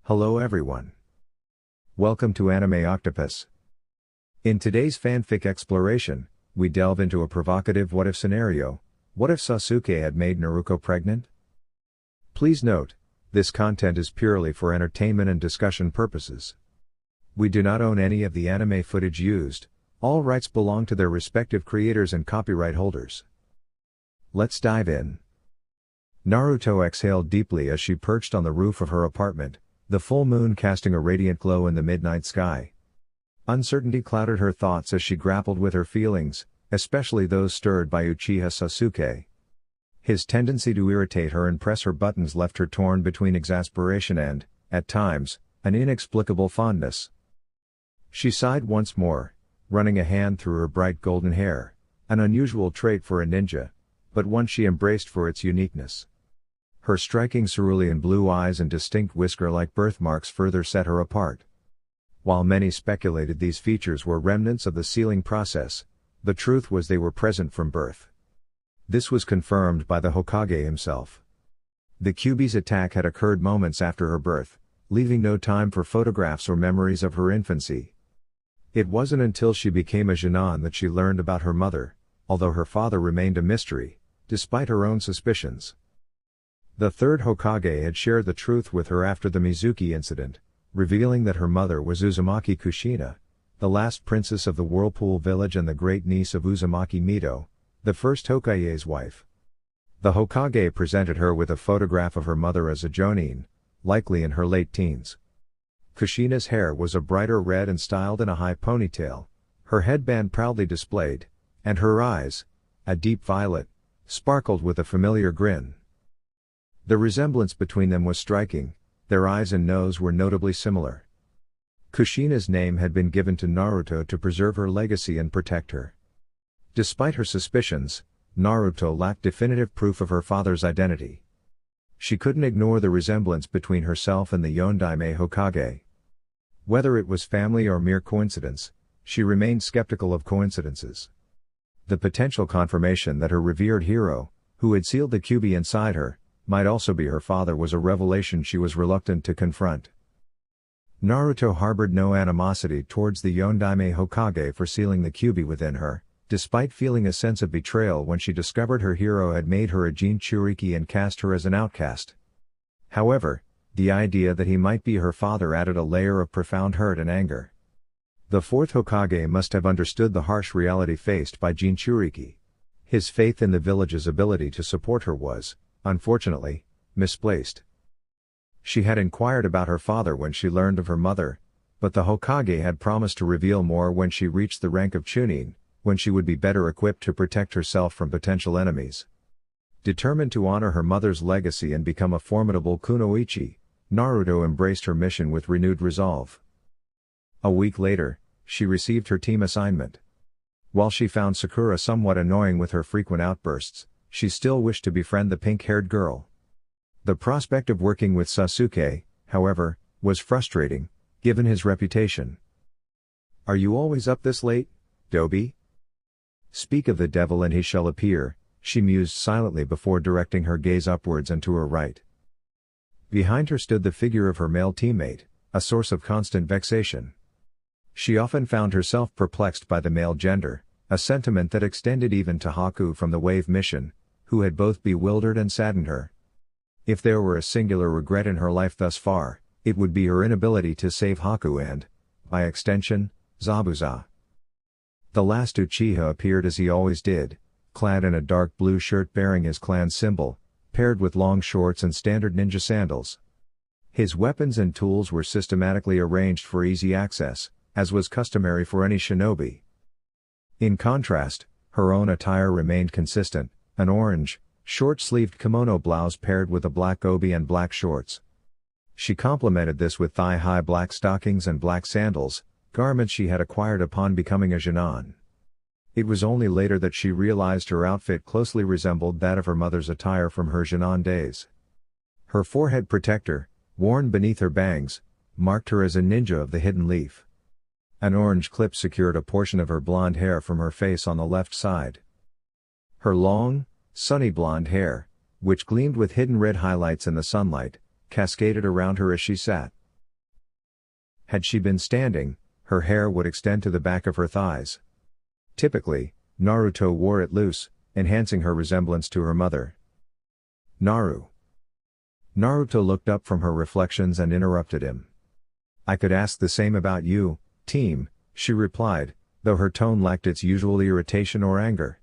Hello everyone. Welcome to Anime Octopus. In today's fanfic exploration, we delve into a provocative what-if scenario. What if Sasuke had made Naruko pregnant? Please note, this content is purely for entertainment and discussion purposes. We do not own any of the anime footage used, all rights belong to their respective creators and copyright holders. Let's dive in. Naruto exhaled deeply as she perched on the roof of her apartment, the full moon casting a radiant glow in the midnight sky. Uncertainty clouded her thoughts as she grappled with her feelings, especially those stirred by Uchiha Sasuke. His tendency to irritate her and press her buttons left her torn between exasperation and, at times, an inexplicable fondness. She sighed once more, running a hand through her bright golden hair, an unusual trait for a ninja, but one she embraced for its uniqueness. Her striking cerulean blue eyes and distinct whisker-like birthmarks further set her apart. While many speculated these features were remnants of the sealing process, the truth was they were present from birth. This was confirmed by the Hokage himself. The Kyuubi's attack had occurred moments after her birth, leaving no time for photographs or memories of her infancy. It wasn't until she became a Genin that she learned about her mother, although her father remained a mystery, despite her own suspicions. The third Hokage had shared the truth with her after the Mizuki incident, revealing that her mother was Uzumaki Kushina, the last princess of the Whirlpool Village and the great niece of Uzumaki Mito, the first Hokage's wife. The Hokage presented her with a photograph of her mother as a Jonin, likely in her late teens. Kushina's hair was a brighter red and styled in a high ponytail, her headband proudly displayed, and her eyes, a deep violet, sparkled with a familiar grin. The resemblance between them was striking, their eyes and nose were notably similar. Kushina's name had been given to Naruto to preserve her legacy and protect her. Despite her suspicions, Naruto lacked definitive proof of her father's identity. She couldn't ignore the resemblance between herself and the Yondaime Hokage. Whether it was family or mere coincidence, she remained skeptical of coincidences. The potential confirmation that her revered hero, who had sealed the Kyuubi inside her, might also be her father was a revelation she was reluctant to confront. Naruto harbored no animosity towards the Yondaime Hokage for sealing the Kyuubi within her, despite feeling a sense of betrayal when she discovered her hero had made her a Jinchuriki and cast her as an outcast. However, the idea that he might be her father added a layer of profound hurt and anger. The fourth Hokage must have understood the harsh reality faced by Jinchuriki. His faith in the village's ability to support her was, unfortunately, misplaced. She had inquired about her father when she learned of her mother, but the Hokage had promised to reveal more when she reached the rank of Chunin, when she would be better equipped to protect herself from potential enemies. Determined to honor her mother's legacy and become a formidable kunoichi, Naruto embraced her mission with renewed resolve. A week later, she received her team assignment. While she found Sakura somewhat annoying with her frequent outbursts, she still wished to befriend the pink-haired girl. The prospect of working with Sasuke, however, was frustrating, given his reputation. "Are you always up this late, Dobi?" "Speak of the devil and he shall appear," she mused silently before directing her gaze upwards and to her right. Behind her stood the figure of her male teammate, a source of constant vexation. She often found herself perplexed by the male gender, a sentiment that extended even to Haku from the Wave mission, who had both bewildered and saddened her. If there were a singular regret in her life thus far, it would be her inability to save Haku and, by extension, Zabuza. The last Uchiha appeared as he always did, clad in a dark blue shirt bearing his clan symbol, paired with long shorts and standard ninja sandals. His weapons and tools were systematically arranged for easy access, as was customary for any shinobi. In contrast, her own attire remained consistent, an orange, short-sleeved kimono blouse paired with a black obi and black shorts. She complemented this with thigh-high black stockings and black sandals, garments she had acquired upon becoming a Genin. It was only later that she realized her outfit closely resembled that of her mother's attire from her Genin days. Her forehead protector, worn beneath her bangs, marked her as a ninja of the hidden leaf. An orange clip secured a portion of her blonde hair from her face on the left side. Her long, sunny blonde hair, which gleamed with hidden red highlights in the sunlight, cascaded around her as she sat. Had she been standing, her hair would extend to the back of her thighs. Typically, Naruto wore it loose, enhancing her resemblance to her mother. Naruto looked up from her reflections and interrupted him. "I could ask the same about you, team," she replied, though her tone lacked its usual irritation or anger.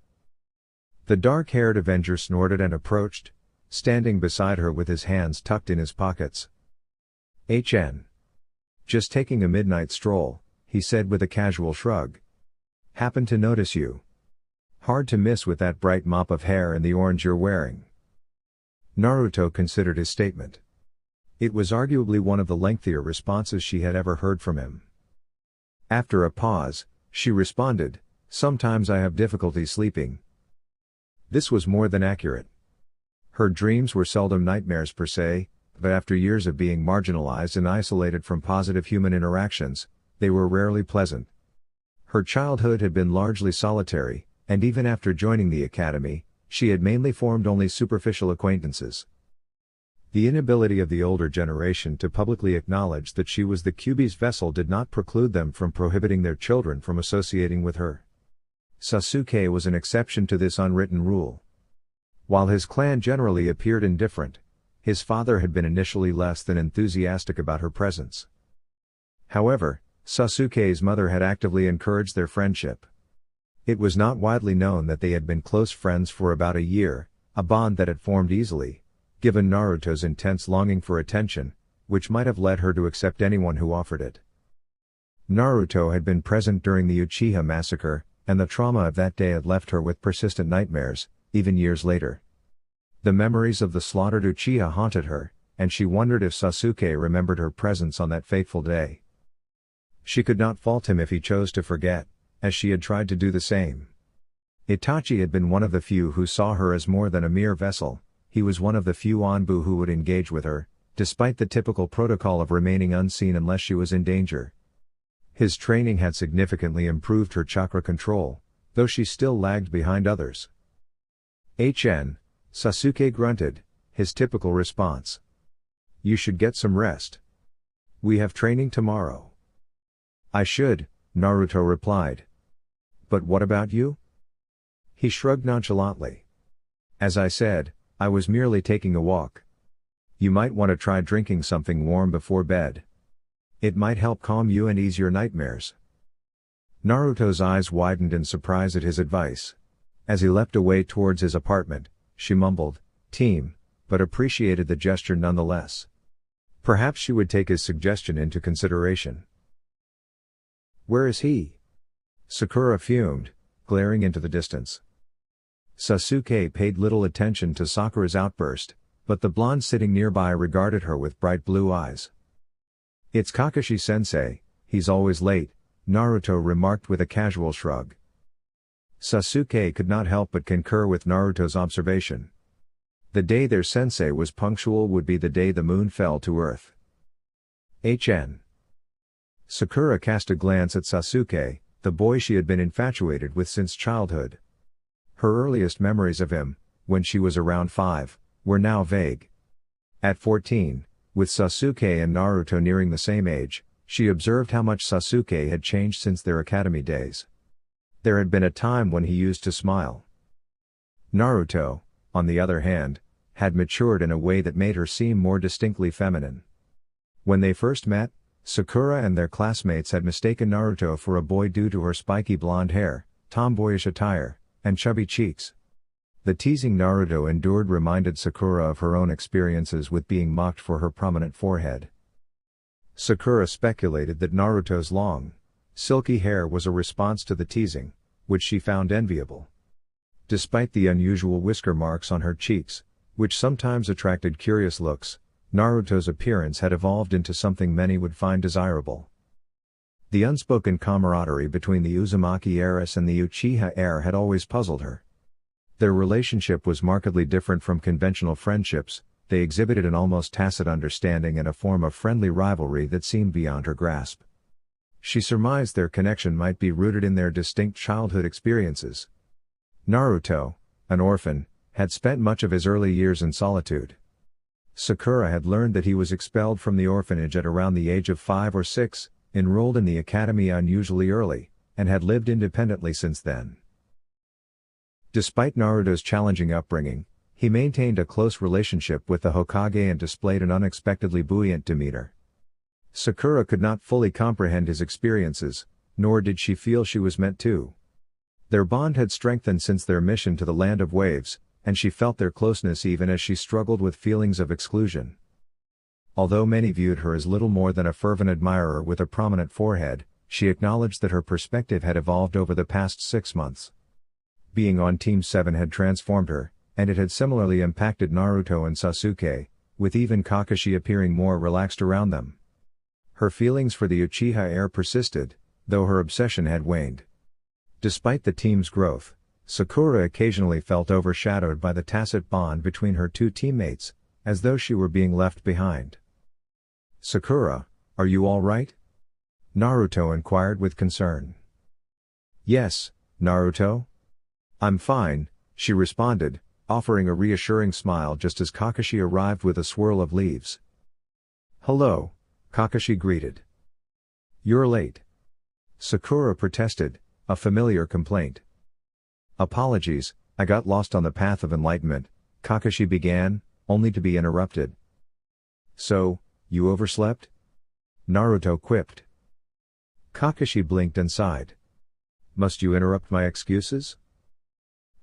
The dark-haired Avenger snorted and approached, standing beside her with his hands tucked in his pockets. "Just taking a midnight stroll," he said with a casual shrug. "Happened to notice you. Hard to miss with that bright mop of hair and the orange you're wearing." Naruto considered his statement. It was arguably one of the lengthier responses she had ever heard from him. After a pause, she responded, "Sometimes I have difficulty sleeping." This was more than accurate. Her dreams were seldom nightmares per se, but after years of being marginalized and isolated from positive human interactions, they were rarely pleasant. Her childhood had been largely solitary, and even after joining the academy, she had mainly formed only superficial acquaintances. The inability of the older generation to publicly acknowledge that she was the Kyuubi's vessel did not preclude them from prohibiting their children from associating with her. Sasuke was an exception to this unwritten rule. While his clan generally appeared indifferent, his father had been initially less than enthusiastic about her presence. However, Sasuke's mother had actively encouraged their friendship. It was not widely known that they had been close friends for about a year, a bond that had formed easily, given Naruto's intense longing for attention, which might have led her to accept anyone who offered it. Naruto had been present during the Uchiha massacre, and the trauma of that day had left her with persistent nightmares, even years later. The memories of the slaughtered Uchiha haunted her, and she wondered if Sasuke remembered her presence on that fateful day. She could not fault him if he chose to forget, as she had tried to do the same. Itachi had been one of the few who saw her as more than a mere vessel. He was one of the few Anbu who would engage with her, despite the typical protocol of remaining unseen unless she was in danger. His training had significantly improved her chakra control, though she still lagged behind others. Sasuke grunted, his typical response. "You should get some rest. We have training tomorrow." "I should," Naruto replied. "But what about you?" He shrugged nonchalantly. "As I said, I was merely taking a walk. You might want to try drinking something warm before bed. It might help calm you and ease your nightmares." Naruto's eyes widened in surprise at his advice. As he leapt away towards his apartment, she mumbled, "Team," but appreciated the gesture nonetheless. Perhaps she would take his suggestion into consideration. "Where is he?" Sakura fumed, glaring into the distance. Sasuke paid little attention to Sakura's outburst, but the blonde sitting nearby regarded her with bright blue eyes. "It's Kakashi-sensei, he's always late," Naruto remarked with a casual shrug. Sasuke could not help but concur with Naruto's observation. The day their sensei was punctual would be the day the moon fell to earth. Sakura cast a glance at Sasuke, the boy she had been infatuated with since childhood. Her earliest memories of him, when she was around 5, were now vague. At 14, with Sasuke and Naruto nearing the same age, she observed how much Sasuke had changed since their academy days. There had been a time when he used to smile. Naruto, on the other hand, had matured in a way that made her seem more distinctly feminine. When they first met, Sakura and their classmates had mistaken Naruto for a boy due to her spiky blonde hair, tomboyish attire, and chubby cheeks. The teasing Naruto endured reminded Sakura of her own experiences with being mocked for her prominent forehead. Sakura speculated that Naruto's long, silky hair was a response to the teasing, which she found enviable. Despite the unusual whisker marks on her cheeks, which sometimes attracted curious looks, Naruto's appearance had evolved into something many would find desirable. The unspoken camaraderie between the Uzumaki heiress and the Uchiha heir had always puzzled her. Their relationship was markedly different from conventional friendships. They exhibited an almost tacit understanding and a form of friendly rivalry that seemed beyond her grasp. She surmised their connection might be rooted in their distinct childhood experiences. Naruto, an orphan, had spent much of his early years in solitude. Sakura had learned that he was expelled from the orphanage at around the age of 5 or 6, enrolled in the academy unusually early, and had lived independently since then. Despite Naruto's challenging upbringing, he maintained a close relationship with the Hokage and displayed an unexpectedly buoyant demeanor. Sakura could not fully comprehend his experiences, nor did she feel she was meant to. Their bond had strengthened since their mission to the Land of Waves, and she felt their closeness even as she struggled with feelings of exclusion. Although many viewed her as little more than a fervent admirer with a prominent forehead, she acknowledged that her perspective had evolved over the past 6 months. Being on Team 7 had transformed her, and it had similarly impacted Naruto and Sasuke, with even Kakashi appearing more relaxed around them. Her feelings for the Uchiha heir persisted, though her obsession had waned. Despite the team's growth, Sakura occasionally felt overshadowed by the tacit bond between her two teammates, as though she were being left behind. "Sakura, are you all right?" Naruto inquired with concern. "Yes, Naruto? I'm fine," she responded, offering a reassuring smile just as Kakashi arrived with a swirl of leaves. "Hello," Kakashi greeted. "You're late." Sakura protested, a familiar complaint. "Apologies, I got lost on the path of enlightenment," Kakashi began, only to be interrupted. "So, you overslept?" Naruto quipped. Kakashi blinked and sighed. "Must you interrupt my excuses?"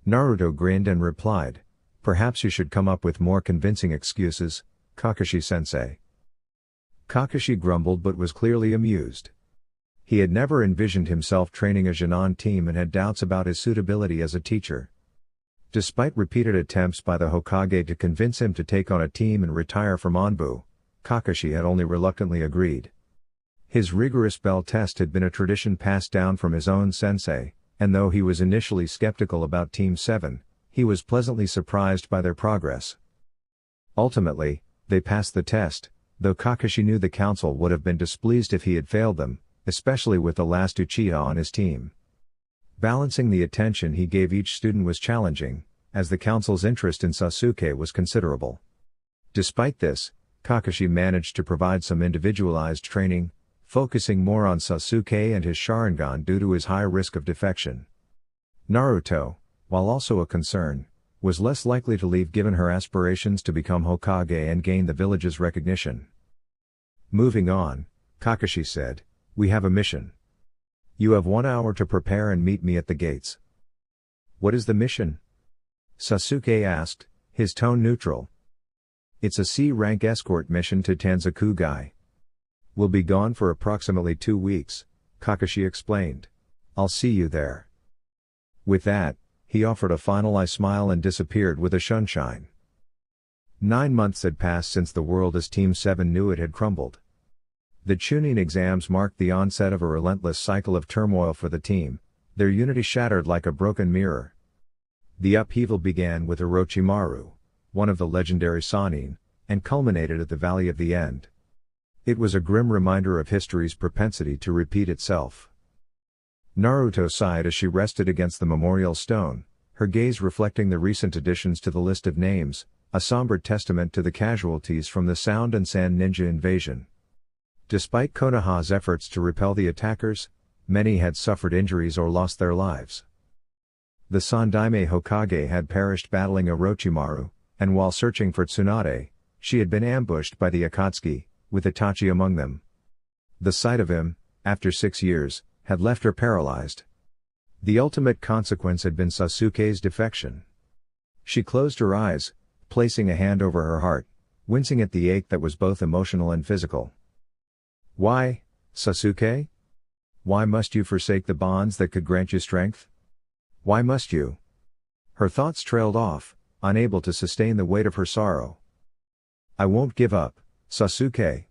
Naruto grinned and replied, "Perhaps you should come up with more convincing excuses, Kakashi-sensei." Kakashi grumbled but was clearly amused. He had never envisioned himself training a Genin team and had doubts about his suitability as a teacher. Despite repeated attempts by the Hokage to convince him to take on a team and retire from Anbu, Kakashi had only reluctantly agreed. His rigorous bell test had been a tradition passed down from his own sensei, and though he was initially skeptical about Team 7, he was pleasantly surprised by their progress. Ultimately, they passed the test, though Kakashi knew the council would have been displeased if he had failed them, especially with the last Uchiha on his team. Balancing the attention he gave each student was challenging, as the council's interest in Sasuke was considerable. Despite this, Kakashi managed to provide some individualized training, focusing more on Sasuke and his Sharingan due to his high risk of defection. Naruto, while also a concern, was less likely to leave given her aspirations to become Hokage and gain the village's recognition. Moving on, Kakashi said, "We have a mission. You have 1 hour to prepare and meet me at the gates." "What is the mission?" Sasuke asked, his tone neutral. "It's a C-rank escort mission to Tanzakugai. We'll be gone for approximately 2 weeks, Kakashi explained. "I'll see you there." With that, he offered a final eye smile and disappeared with a shunshine. 9 months had passed since the world as Team 7 knew it had crumbled. The Chunin exams marked the onset of a relentless cycle of turmoil for the team, their unity shattered like a broken mirror. The upheaval began with Orochimaru, one of the legendary Sannin, and culminated at the Valley of the End. It was a grim reminder of history's propensity to repeat itself. Naruto sighed as she rested against the memorial stone, her gaze reflecting the recent additions to the list of names, a somber testament to the casualties from the Sound and Sand Ninja invasion. Despite Konoha's efforts to repel the attackers, many had suffered injuries or lost their lives. The Sandaime Hokage had perished battling Orochimaru, and while searching for Tsunade, she had been ambushed by the Akatsuki, with Itachi among them. The sight of him, after 6 years, had left her paralyzed. The ultimate consequence had been Sasuke's defection. She closed her eyes, placing a hand over her heart, wincing at the ache that was both emotional and physical. "Why, Sasuke? Why must you forsake the bonds that could grant you strength? Why must you?" Her thoughts trailed off, unable to sustain the weight of her sorrow. "I won't give up, Sasuke.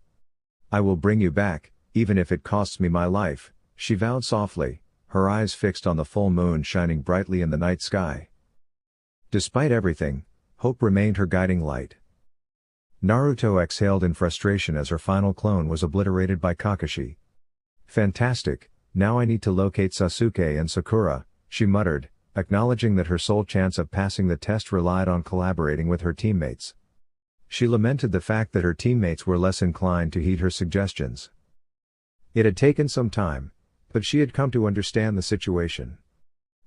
I will bring you back, even if it costs me my life," she vowed softly, her eyes fixed on the full moon shining brightly in the night sky. Despite everything, hope remained her guiding light. Naruto exhaled in frustration as her final clone was obliterated by Kakashi. "Fantastic, now I need to locate Sasuke and Sakura," she muttered, acknowledging that her sole chance of passing the test relied on collaborating with her teammates. She lamented the fact that her teammates were less inclined to heed her suggestions. It had taken some time, but she had come to understand the situation.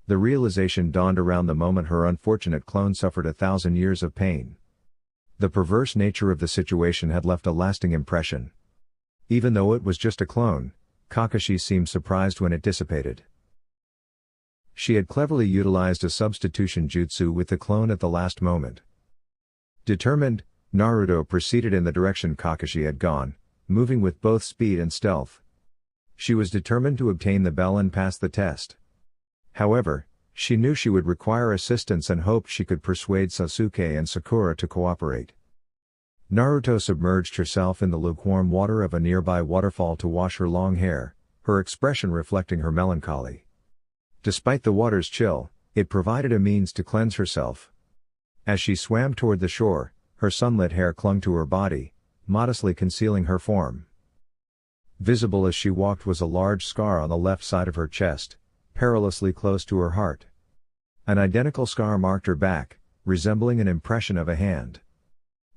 The realization dawned around the moment her unfortunate clone suffered 1,000 years of pain. The perverse nature of the situation had left a lasting impression. Even though it was just a clone, Kakashi seemed surprised when it dissipated. She had cleverly utilized a substitution jutsu with the clone at the last moment. Determined, Naruto proceeded in the direction Kakashi had gone, moving with both speed and stealth. She was determined to obtain the bell and pass the test. However, she knew she would require assistance and hoped she could persuade Sasuke and Sakura to cooperate. Naruto submerged herself in the lukewarm water of a nearby waterfall to wash her long hair, her expression reflecting her melancholy. Despite the water's chill, it provided a means to cleanse herself. As she swam toward the shore, her sunlit hair clung to her body, modestly concealing her form. Visible as she walked was a large scar on the left side of her chest, perilously close to her heart. An identical scar marked her back, resembling an impression of a hand.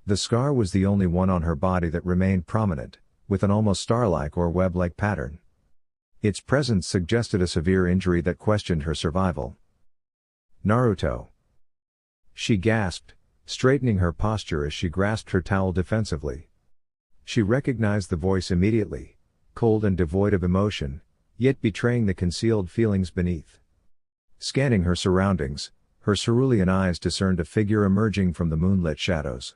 The scar was the only one on her body that remained prominent, with an almost star-like or web-like pattern. Its presence suggested a severe injury that questioned her survival. Naruto! She gasped, straightening her posture as she grasped her towel defensively. She recognized the voice immediately, cold and devoid of emotion, yet betraying the concealed feelings beneath. Scanning her surroundings, her cerulean eyes discerned a figure emerging from the moonlit shadows.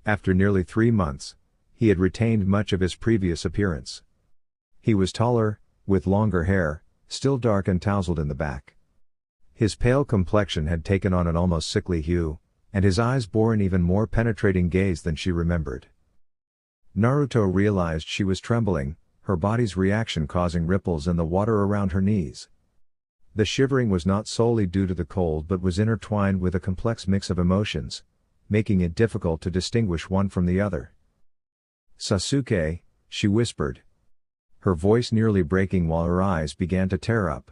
After nearly 3 months, he had retained much of his previous appearance. He was taller, with longer hair, still dark and tousled in the back. His pale complexion had taken on an almost sickly hue, and his eyes bore an even more penetrating gaze than she remembered. Naruto realized she was trembling, her body's reaction causing ripples in the water around her knees. The shivering was not solely due to the cold but was intertwined with a complex mix of emotions, making it difficult to distinguish one from the other. "Sasuke," she whispered, her voice nearly breaking while her eyes began to tear up.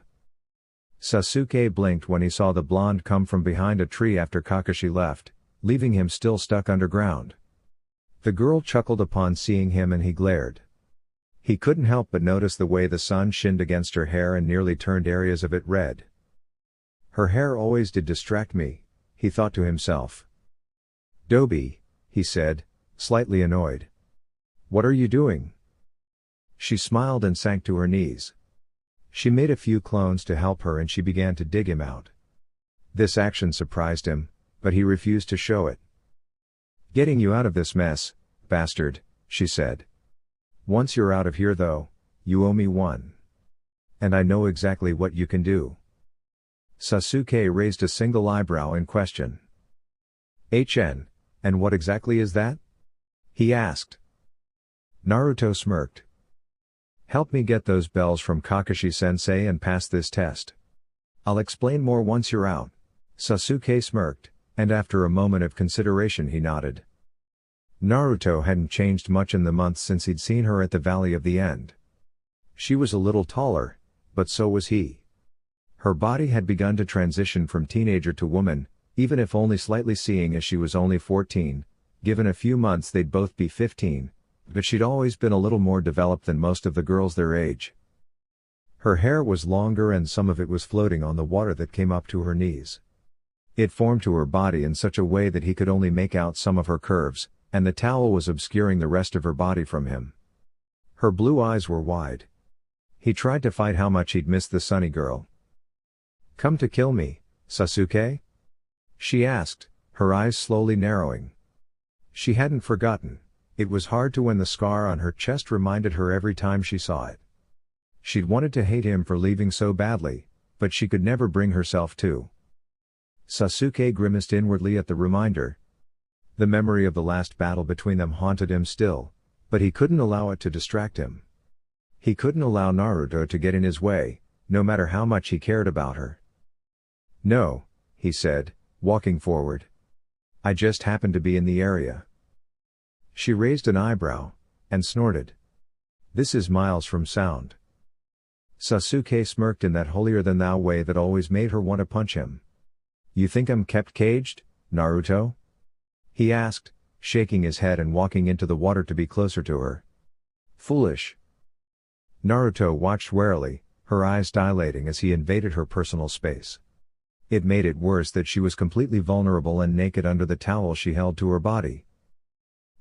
Sasuke blinked when he saw the blonde come from behind a tree after Kakashi left, leaving him still stuck underground. The girl chuckled upon seeing him and he glared. He couldn't help but notice the way the sun shinned against her hair and nearly turned areas of it red. Her hair always did distract me, he thought to himself. "Dobi," he said, slightly annoyed. "What are you doing?" She smiled and sank to her knees. She made a few clones to help her and she began to dig him out. This action surprised him, but he refused to show it. "Getting you out of this mess, bastard," she said. "Once you're out of here though, you owe me one. And I know exactly what you can do." Sasuke raised a single eyebrow in question. And what exactly is that?" he asked. Naruto smirked. "Help me get those bells from Kakashi-sensei and pass this test. I'll explain more once you're out." Sasuke smirked, and after a moment of consideration he nodded. Naruto hadn't changed much in the months since he'd seen her at the Valley of the End. She was a little taller, but so was he. Her body had begun to transition from teenager to woman, even if only slightly, seeing as she was only 14, given a few months they'd both be 15, but she'd always been a little more developed than most of the girls their age. Her hair was longer and some of it was floating on the water that came up to her knees. It formed to her body in such a way that he could only make out some of her curves, and the towel was obscuring the rest of her body from him. Her blue eyes were wide. He tried to fight how much he'd missed the sunny girl. "Come to kill me, Sasuke?" she asked, her eyes slowly narrowing. She hadn't forgotten. It was hard to when the scar on her chest reminded her every time she saw it. She'd wanted to hate him for leaving so badly, but she could never bring herself to. Sasuke grimaced inwardly at the reminder. The memory of the last battle between them haunted him still, but he couldn't allow it to distract him. He couldn't allow Naruto to get in his way, no matter how much he cared about her. "No," he said, walking forward. "I just happened to be in the area." She raised an eyebrow, and snorted. "This is miles from sound." Sasuke smirked in that holier-than-thou way that always made her want to punch him. "You think I'm kept caged, Naruto?" he asked, shaking his head and walking into the water to be closer to her. "Foolish." Naruto watched warily, her eyes dilating as he invaded her personal space. It made it worse that she was completely vulnerable and naked under the towel she held to her body.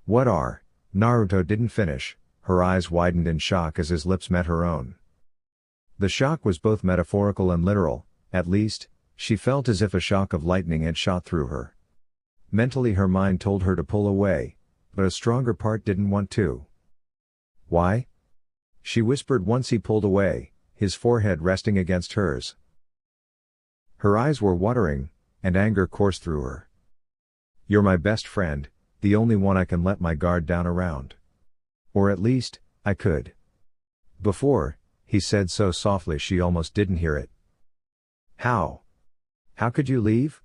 "What are?" Naruto didn't finish, her eyes widened in shock as his lips met her own. The shock was both metaphorical and literal, at least, she felt as if a shock of lightning had shot through her. Mentally her mind told her to pull away, but a stronger part didn't want to. "Why?" she whispered once he pulled away, his forehead resting against hers. Her eyes were watering, and anger coursed through her. "You're my best friend, the only one I can let my guard down around. Or at least, I could. Before," he said so softly she almost didn't hear it. "How? How could you leave?"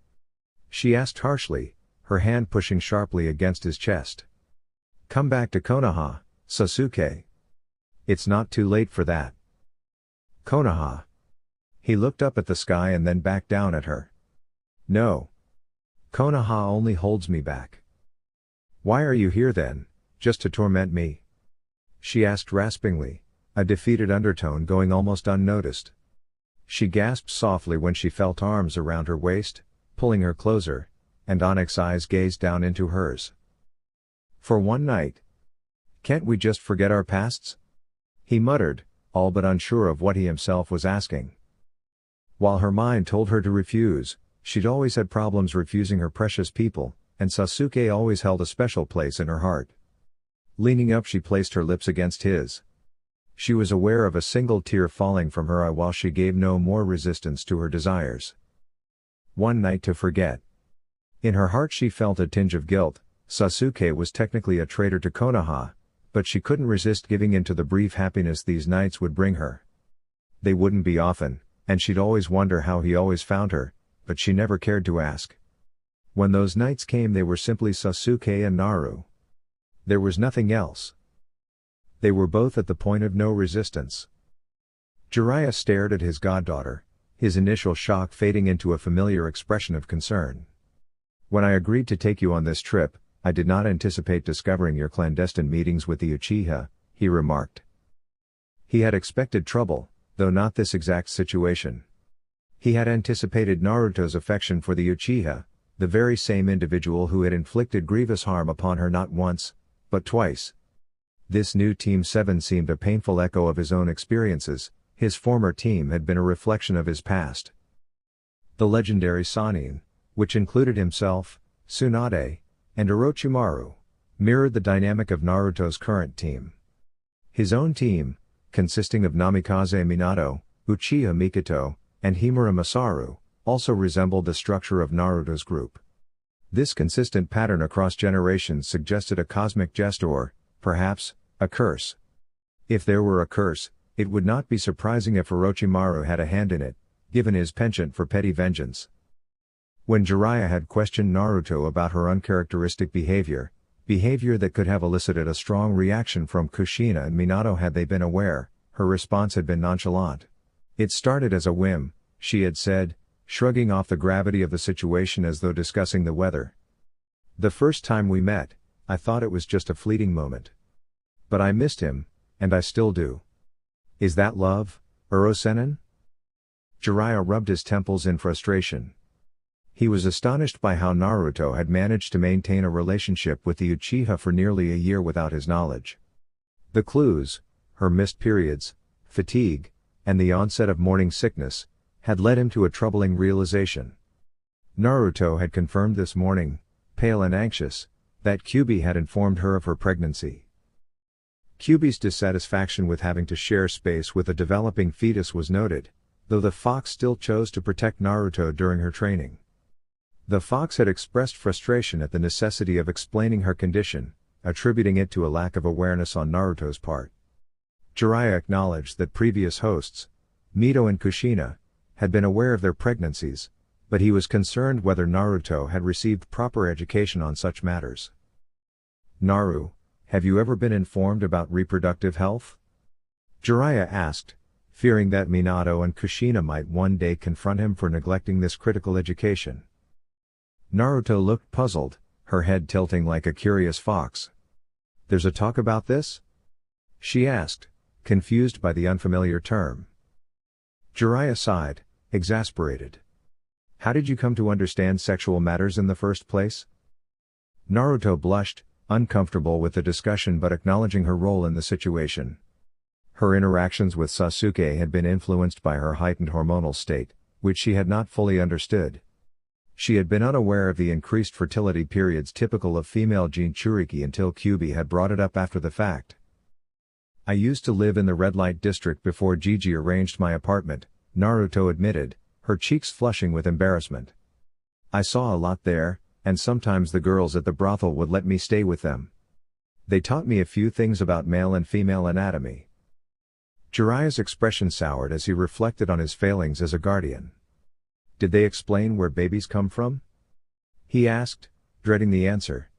she asked harshly, her hand pushing sharply against his chest. "Come back to Konoha, Sasuke. It's not too late for that." "Konoha?" He looked up at the sky and then back down at her. "No. Konoha only holds me back." "Why are you here then, just to torment me?" she asked raspingly, a defeated undertone going almost unnoticed. She gasped softly when she felt arms around her waist, pulling her closer, and Onyx's eyes gazed down into hers. "For one night. Can't we just forget our pasts?" he muttered, all but unsure of what he himself was asking. While her mind told her to refuse, she'd always had problems refusing her precious people, and Sasuke always held a special place in her heart. Leaning up she placed her lips against his. She was aware of a single tear falling from her eye while she gave no more resistance to her desires. One night to forget. In her heart she felt a tinge of guilt. Sasuke was technically a traitor to Konoha, but she couldn't resist giving in to the brief happiness these nights would bring her. They wouldn't be often, and she'd always wonder how he always found her, but she never cared to ask. When those nights came they were simply Sasuke and Naru. There was nothing else. They were both at the point of no resistance. Jiraiya stared at his goddaughter, his initial shock fading into a familiar expression of concern. "When I agreed to take you on this trip, I did not anticipate discovering your clandestine meetings with the Uchiha," he remarked. He had expected trouble, though not this exact situation. He had anticipated Naruto's affection for the Uchiha, the very same individual who had inflicted grievous harm upon her not once, but twice. This new Team 7 seemed a painful echo of his own experiences. His former team had been a reflection of his past. The legendary Sannin, which included himself, Tsunade, and Orochimaru, mirrored the dynamic of Naruto's current team. His own team, consisting of Namikaze Minato, Uchiha Mikoto, and Himura Masaru, also resembled the structure of Naruto's group. This consistent pattern across generations suggested a cosmic jest or, perhaps, a curse. If there were a curse, it would not be surprising if Orochimaru had a hand in it, given his penchant for petty vengeance. When Jiraiya had questioned Naruto about her uncharacteristic behavior that could have elicited a strong reaction from Kushina and Minato had they been aware, her response had been nonchalant. "It started as a whim," she had said, shrugging off the gravity of the situation as though discussing the weather. "The first time we met, I thought it was just a fleeting moment. But I missed him, and I still do. Is that love, Uro-sennin?" Jiraiya rubbed his temples in frustration. He was astonished by how Naruto had managed to maintain a relationship with the Uchiha for nearly a year without his knowledge. The clues, her missed periods, fatigue, and the onset of morning sickness, had led him to a troubling realization. Naruto had confirmed this morning, pale and anxious, that Kyuubi had informed her of her pregnancy. Kyuubi's dissatisfaction with having to share space with a developing fetus was noted, though the fox still chose to protect Naruto during her training. The fox had expressed frustration at the necessity of explaining her condition, attributing it to a lack of awareness on Naruto's part. Jiraiya acknowledged that previous hosts, Mito and Kushina, had been aware of their pregnancies, but he was concerned whether Naruto had received proper education on such matters. "Naru, have you ever been informed about reproductive health?" Jiraiya asked, fearing that Minato and Kushina might one day confront him for neglecting this critical education. Naruto looked puzzled, her head tilting like a curious fox. "There's a talk about this?" she asked, confused by the unfamiliar term. Jiraiya sighed, exasperated. How did you come to understand sexual matters in the first place? Naruto blushed, uncomfortable with the discussion but acknowledging her role in the situation. Her interactions with Sasuke had been influenced by her heightened hormonal state, which she had not fully understood. She had been unaware of the increased fertility periods typical of female Jinchuriki until Kyuubi had brought it up after the fact. I used to live in the red light district before Gigi arranged my apartment, Naruto admitted, her cheeks flushing with embarrassment. I saw a lot there, and sometimes the girls at the brothel would let me stay with them. They taught me a few things about male and female anatomy. Jiraiya's expression soured as he reflected on his failings as a guardian. Did they explain where babies come from? He asked, dreading the answer.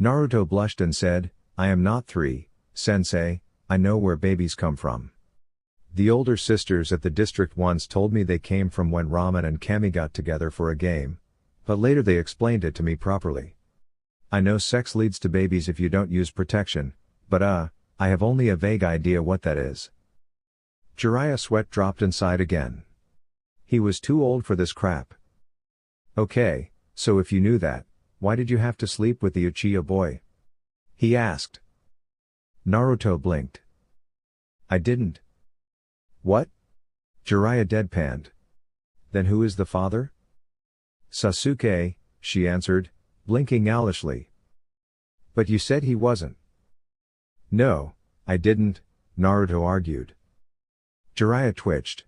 Naruto blushed and said, I am not 3, Sensei, I know where babies come from. The older sisters at the district once told me they came from when Ramen and Kami got together for a game, but later they explained it to me properly. I know sex leads to babies if you don't use protection, but I have only a vague idea what that is. Jiraiya's sweat dropped and sighed again. He was too old for this crap. Okay, so if you knew that, why did you have to sleep with the Uchiha boy? He asked. Naruto blinked. I didn't. What? Jiraiya deadpanned. Then who is the father? Sasuke, she answered, blinking owlishly. But you said he wasn't. No, I didn't, Naruto argued. Jiraiya twitched.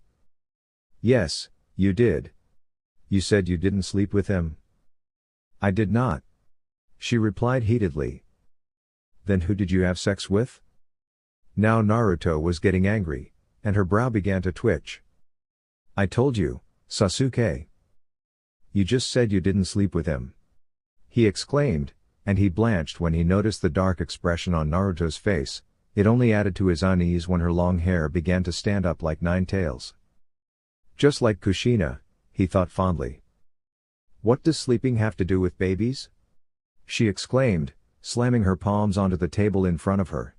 Yes, you did. You said you didn't sleep with him. I did not. She replied heatedly. Then who did you have sex with? Now Naruto was getting angry, and her brow began to twitch. I told you, Sasuke. You just said you didn't sleep with him. He exclaimed, and he blanched when he noticed the dark expression on Naruto's face. It only added to his unease when her long hair began to stand up like 9 tails. Just like Kushina, he thought fondly. What does sleeping have to do with babies? She exclaimed, slamming her palms onto the table in front of her.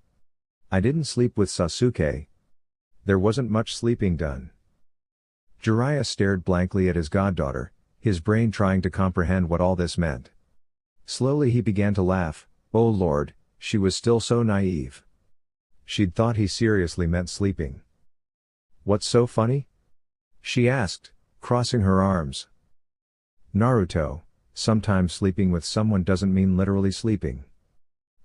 I didn't sleep with Sasuke. There wasn't much sleeping done. Jiraiya stared blankly at his goddaughter, his brain trying to comprehend what all this meant. Slowly he began to laugh. Oh Lord, she was still so naive. She'd thought he seriously meant sleeping. What's so funny? She asked, crossing her arms. Naruto, sometimes sleeping with someone doesn't mean literally sleeping.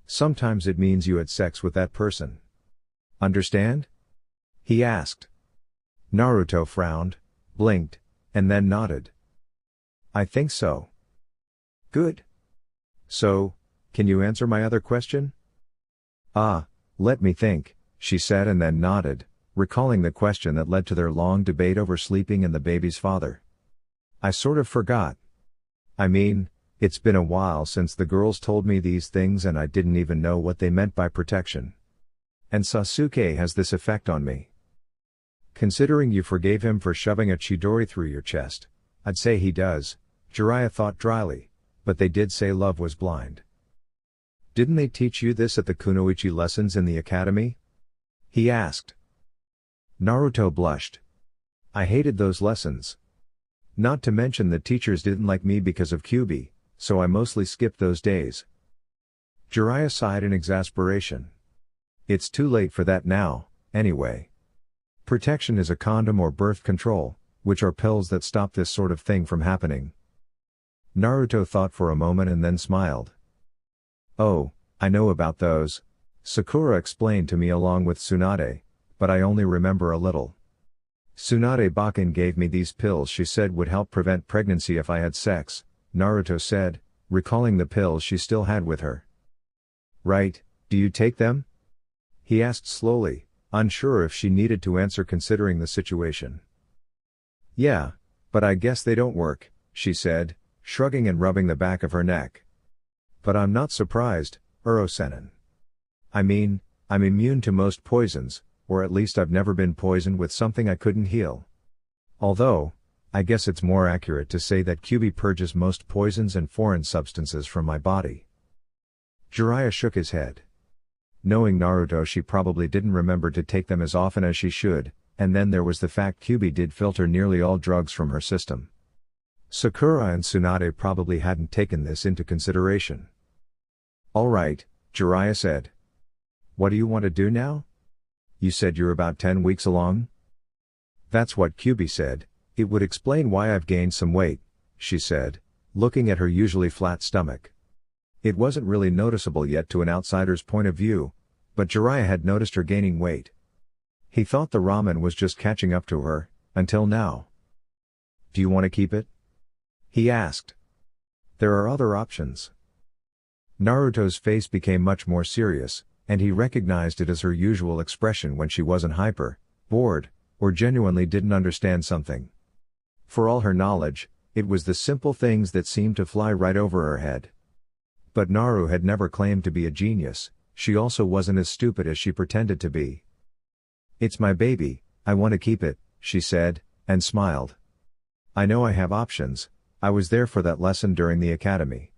Sometimes it means you had sex with that person. Understand? He asked. Naruto frowned, blinked, and then nodded. I think so. Good. So, can you answer my other question? Let me think, she said and then nodded, recalling the question that led to their long debate over sleeping and the baby's father. I sort of forgot. I mean, it's been a while since the girls told me these things and I didn't even know what they meant by protection. And Sasuke has this effect on me. Considering you forgave him for shoving a Chidori through your chest, I'd say he does, Jiraiya thought dryly, but they did say love was blind. Didn't they teach you this at the kunoichi lessons in the academy? He asked. Naruto blushed. I hated those lessons. Not to mention the teachers didn't like me because of Kyuubi, so I mostly skipped those days. Jiraiya sighed in exasperation. It's too late for that now, anyway. Protection is a condom or birth control, which are pills that stop this sort of thing from happening. Naruto thought for a moment and then smiled. Oh, I know about those. Sakura explained to me along with Tsunade, but I only remember a little. Tsunade Bakken gave me these pills she said would help prevent pregnancy if I had sex, Naruto said, recalling the pills she still had with her. Right, do you take them? He asked slowly, unsure if she needed to answer considering the situation. Yeah, but I guess they don't work, she said, shrugging and rubbing the back of her neck. But I'm not surprised, Uro-senin. I mean, I'm immune to most poisons, or at least I've never been poisoned with something I couldn't heal. Although, I guess it's more accurate to say that Kyuubi purges most poisons and foreign substances from my body. Jiraiya shook his head. Knowing Naruto, she probably didn't remember to take them as often as she should, and then there was the fact Kyuubi did filter nearly all drugs from her system. Sakura and Tsunade probably hadn't taken this into consideration. "Alright," Jiraiya said. "What do you want to do now? You said you're about 10 weeks along?" "That's what Kyuubi said. It would explain why I've gained some weight," she said, looking at her usually flat stomach. It wasn't really noticeable yet to an outsider's point of view, but Jiraiya had noticed her gaining weight. He thought the ramen was just catching up to her, until now. "Do you want to keep it?" he asked. "There are other options." Naruto's face became much more serious, and he recognized it as her usual expression when she wasn't hyper, bored, or genuinely didn't understand something. For all her knowledge, it was the simple things that seemed to fly right over her head. But Naru had never claimed to be a genius. She also wasn't as stupid as she pretended to be. "It's my baby, I want to keep it," she said, and smiled. "I know I have options. I was there for that lesson during the academy.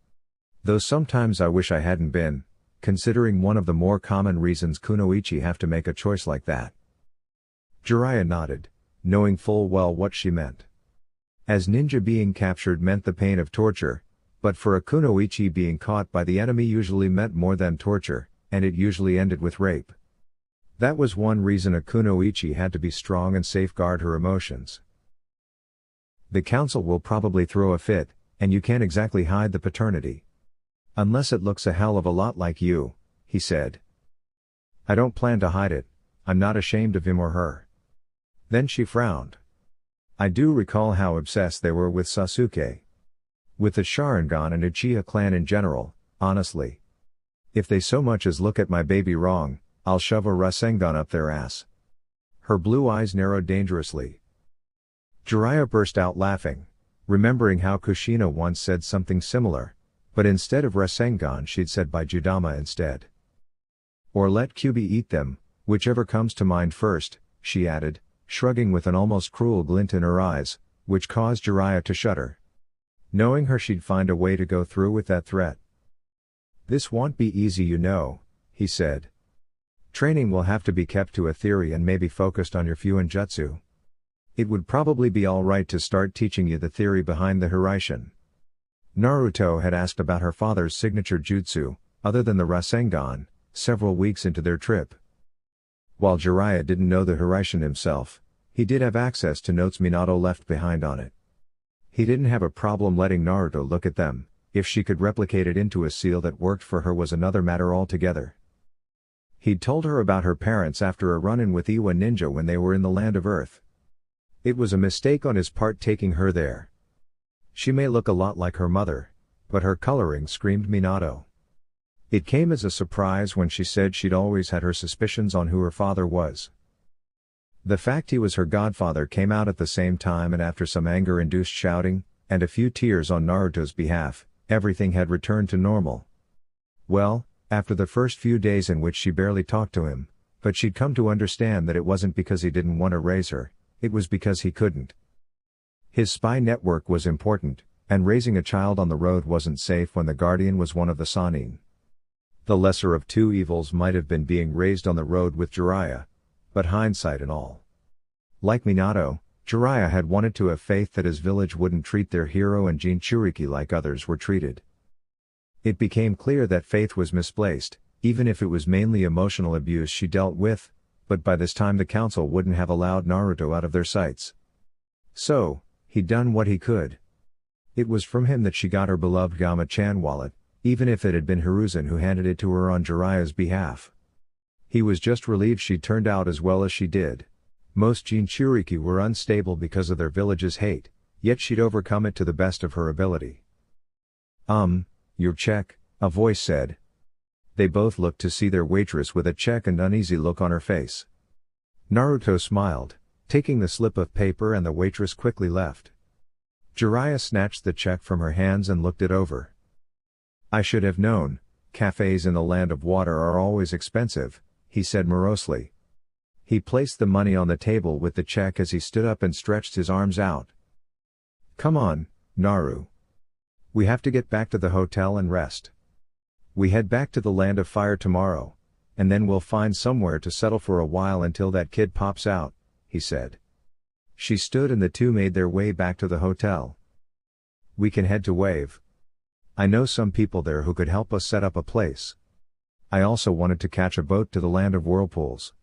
Though sometimes I wish I hadn't been, considering one of the more common reasons kunoichi have to make a choice like that." Jiraiya nodded, knowing full well what she meant. As ninja, being captured meant the pain of torture, but for a kunoichi, being caught by the enemy usually meant more than torture, and it usually ended with rape. That was one reason a kunoichi had to be strong and safeguard her emotions. "The council will probably throw a fit, and you can't exactly hide the paternity. Unless it looks a hell of a lot like you," he said. "I don't plan to hide it. I'm not ashamed of him or her." Then she frowned. "I do recall how obsessed they were with Sasuke. With the Sharingan and Uchiha clan in general, honestly. If they so much as look at my baby wrong, I'll shove a Rasengan up their ass." Her blue eyes narrowed dangerously. Jiraiya burst out laughing, remembering how Kushina once said something similar, but instead of Rasengan she'd said Baijudama instead. "Or let Kyuubi eat them, whichever comes to mind first," she added, shrugging with an almost cruel glint in her eyes, which caused Jiraiya to shudder. Knowing her, she'd find a way to go through with that threat. "This won't be easy, you know," he said. "Training will have to be kept to a theory and maybe focused on your Fuinjutsu. It would probably be alright to start teaching you the theory behind the Hiraishin." Naruto had asked about her father's signature jutsu, other than the Rasengan, several weeks into their trip. While Jiraiya didn't know the Hiraishin himself, he did have access to notes Minato left behind on it. He didn't have a problem letting Naruto look at them. If she could replicate it into a seal that worked for her was another matter altogether. He'd told her about her parents after a run-in with Iwa Ninja when they were in the Land of Earth. It was a mistake on his part taking her there. She may look a lot like her mother, but her coloring screamed Minato. It came as a surprise when she said she'd always had her suspicions on who her father was. The fact he was her godfather came out at the same time, and after some anger-induced shouting, and a few tears on Naruto's behalf, everything had returned to normal. Well, after the first few days in which she barely talked to him, but she'd come to understand that it wasn't because he didn't want to raise her, it was because he couldn't. His spy network was important, and raising a child on the road wasn't safe when the guardian was one of the Sannin. The lesser of two evils might have been being raised on the road with Jiraiya, but hindsight and all. Like Minato, Jiraiya had wanted to have faith that his village wouldn't treat their hero and Jinchuriki like others were treated. It became clear that faith was misplaced, even if it was mainly emotional abuse she dealt with, but by this time the council wouldn't have allowed Naruto out of their sights. So, he'd done what he could. It was from him that she got her beloved Gama-chan wallet, even if it had been Hiruzen who handed it to her on Jiraiya's behalf. He was just relieved she turned out as well as she did. Most Jinchuriki were unstable because of their village's hate, yet she'd overcome it to the best of her ability. Your check," a voice said. They both looked to see their waitress with a check and uneasy look on her face. Naruto smiled, taking the slip of paper, and the waitress quickly left. Jiraiya snatched the check from her hands and looked it over. "I should have known, cafes in the Land of Water are always expensive," he said morosely. He placed the money on the table with the check as he stood up and stretched his arms out. "Come on, Naru. We have to get back to the hotel and rest. We head back to the Land of Fire tomorrow, and then we'll find somewhere to settle for a while until that kid pops out, he said. She stood and the two made their way back to the hotel. We can head to Wave. I know some people there who could help us set up a place. I also wanted to catch a boat to the land of whirlpools.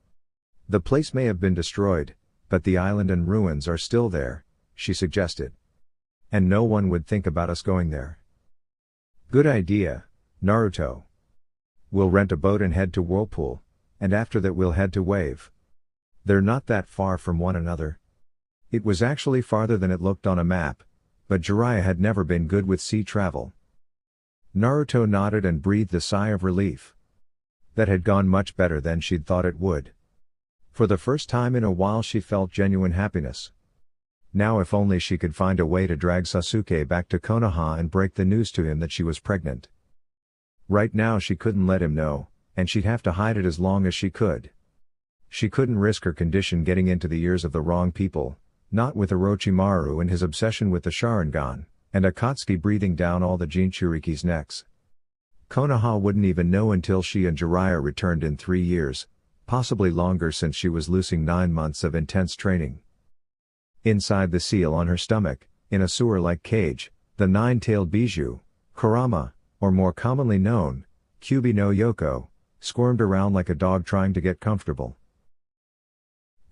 The place may have been destroyed, but the island and ruins are still there, she suggested. And no one would think about us going there. Good idea, Naruto. We'll rent a boat and head to Whirlpool, and after that we'll head to Wave. They're not that far from one another. It was actually farther than it looked on a map, but Jiraiya had never been good with sea travel. Naruto nodded and breathed a sigh of relief. That had gone much better than she'd thought it would. For the first time in a while she felt genuine happiness. Now if only she could find a way to drag Sasuke back to Konoha and break the news to him that she was pregnant. Right now she couldn't let him know, and she'd have to hide it as long as she could. She couldn't risk her condition getting into the ears of the wrong people, not with Orochimaru and his obsession with the Sharingan, and Akatsuki breathing down all the Jinchuriki's necks. Konoha wouldn't even know until she and Jiraiya returned in 3 years, possibly longer since she was losing 9 months of intense training. Inside the seal on her stomach, in a sewer-like cage, the 9-tailed Bijou, Kurama, or more commonly known, Kyubi no Yoko, squirmed around like a dog trying to get comfortable.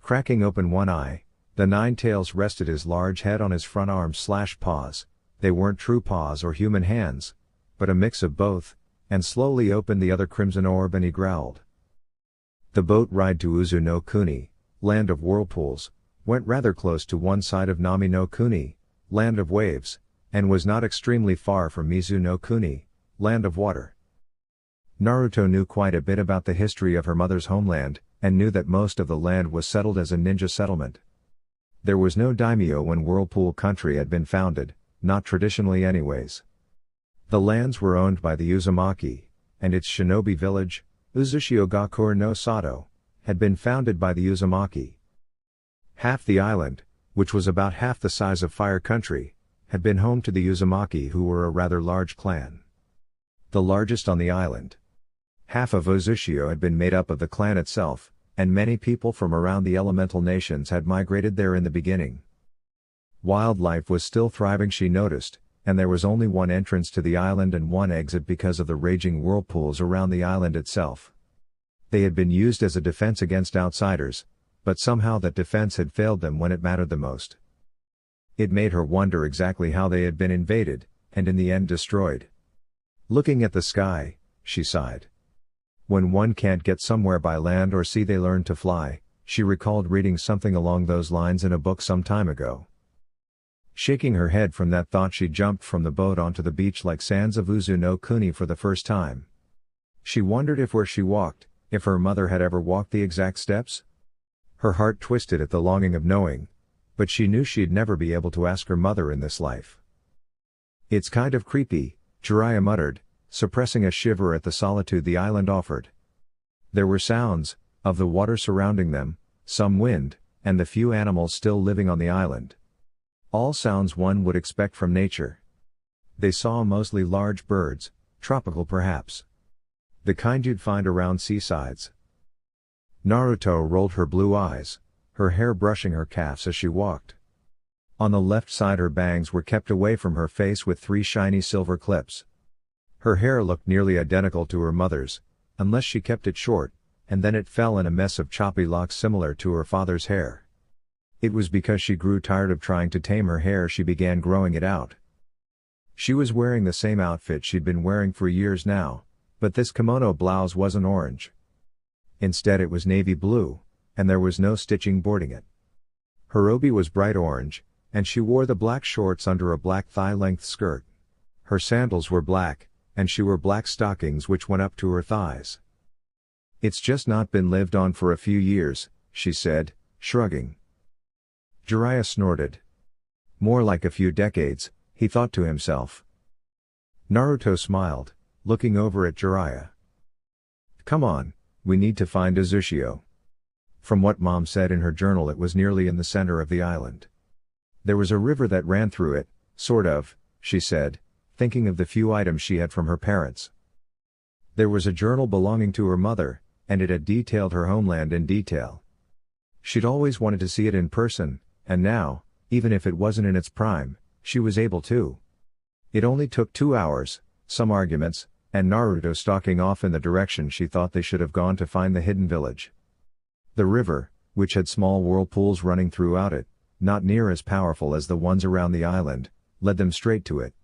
Cracking open one eye, the 9-tails rested his large head on his front arms/paws. They weren't true paws or human hands, but a mix of both, and slowly opened the other crimson orb and he growled. The boat ride to Uzu no Kuni, land of whirlpools, went rather close to one side of Nami no Kuni, land of waves, and was not extremely far from Mizu no Kuni, land of water. Naruto knew quite a bit about the history of her mother's homeland, and knew that most of the land was settled as a ninja settlement. There was no daimyo when Whirlpool Country had been founded, not traditionally anyways. The lands were owned by the Uzumaki, and its shinobi village, Uzushiogakur no Sato, had been founded by the Uzumaki. Half the island, which was about half the size of Fire Country, had been home to the Uzumaki, who were a rather large clan. The largest on the island. Half of Uzushio had been made up of the clan itself, and many people from around the elemental nations had migrated there in the beginning. Wildlife was still thriving, she noticed, and there was only one entrance to the island and one exit because of the raging whirlpools around the island itself. They had been used as a defense against outsiders, but somehow that defense had failed them when it mattered the most. It made her wonder exactly how they had been invaded, and in the end destroyed. Looking at the sky, she sighed. When one can't get somewhere by land or sea, they learn to fly, she recalled reading something along those lines in a book some time ago. Shaking her head from that thought, she jumped from the boat onto the beach-like sands of Uzu no Kuni for the first time. She wondered if where she walked, if her mother had ever walked the exact steps. Her heart twisted at the longing of knowing, but she knew she'd never be able to ask her mother in this life. It's kind of creepy, Jiraiya muttered, suppressing a shiver at the solitude the island offered. There were sounds, of the water surrounding them, some wind, and the few animals still living on the island. All sounds one would expect from nature. They saw mostly large birds, tropical perhaps. The kind you'd find around seasides. Naruto rolled her blue eyes, her hair brushing her calves as she walked. On the left side her bangs were kept away from her face with 3 shiny silver clips. Her hair looked nearly identical to her mother's, unless she kept it short, and then it fell in a mess of choppy locks similar to her father's hair. It was because she grew tired of trying to tame her hair she began growing it out. She was wearing the same outfit she'd been wearing for years now, but this kimono blouse wasn't orange. Instead it was navy blue, and there was no stitching boarding it. Her obi was bright orange, and she wore the black shorts under a black thigh-length skirt. Her sandals were black, and she wore black stockings which went up to her thighs. It's just not been lived on for a few years, she said, shrugging. Jiraiya snorted. More like a few decades, he thought to himself. Naruto smiled, looking over at Jiraiya. Come on, we need to find Uzushio. From what Mom said in her journal, it was nearly in the center of the island. There was a river that ran through it, sort of, she said, thinking of the few items she had from her parents. There was a journal belonging to her mother, and it had detailed her homeland in detail. She'd always wanted to see it in person, and now, even if it wasn't in its prime, she was able to. It only took 2 hours, some arguments, and Naruto stalking off in the direction she thought they should have gone to find the hidden village. The river, which had small whirlpools running throughout it, not near as powerful as the ones around the island, led them straight to it.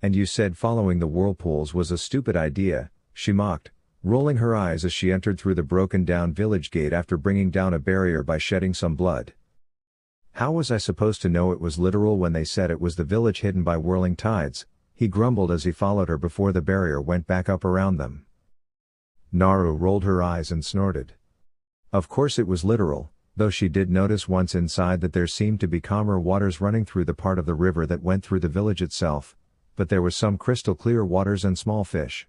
"And you said following the whirlpools was a stupid idea," she mocked, rolling her eyes as she entered through the broken-down village gate after bringing down a barrier by shedding some blood. "How was I supposed to know it was literal when they said it was the village hidden by whirling tides?" he grumbled as he followed her before the barrier went back up around them. Naru rolled her eyes and snorted. Of course it was literal, though she did notice once inside that there seemed to be calmer waters running through the part of the river that went through the village itself, but there was some crystal clear waters and small fish.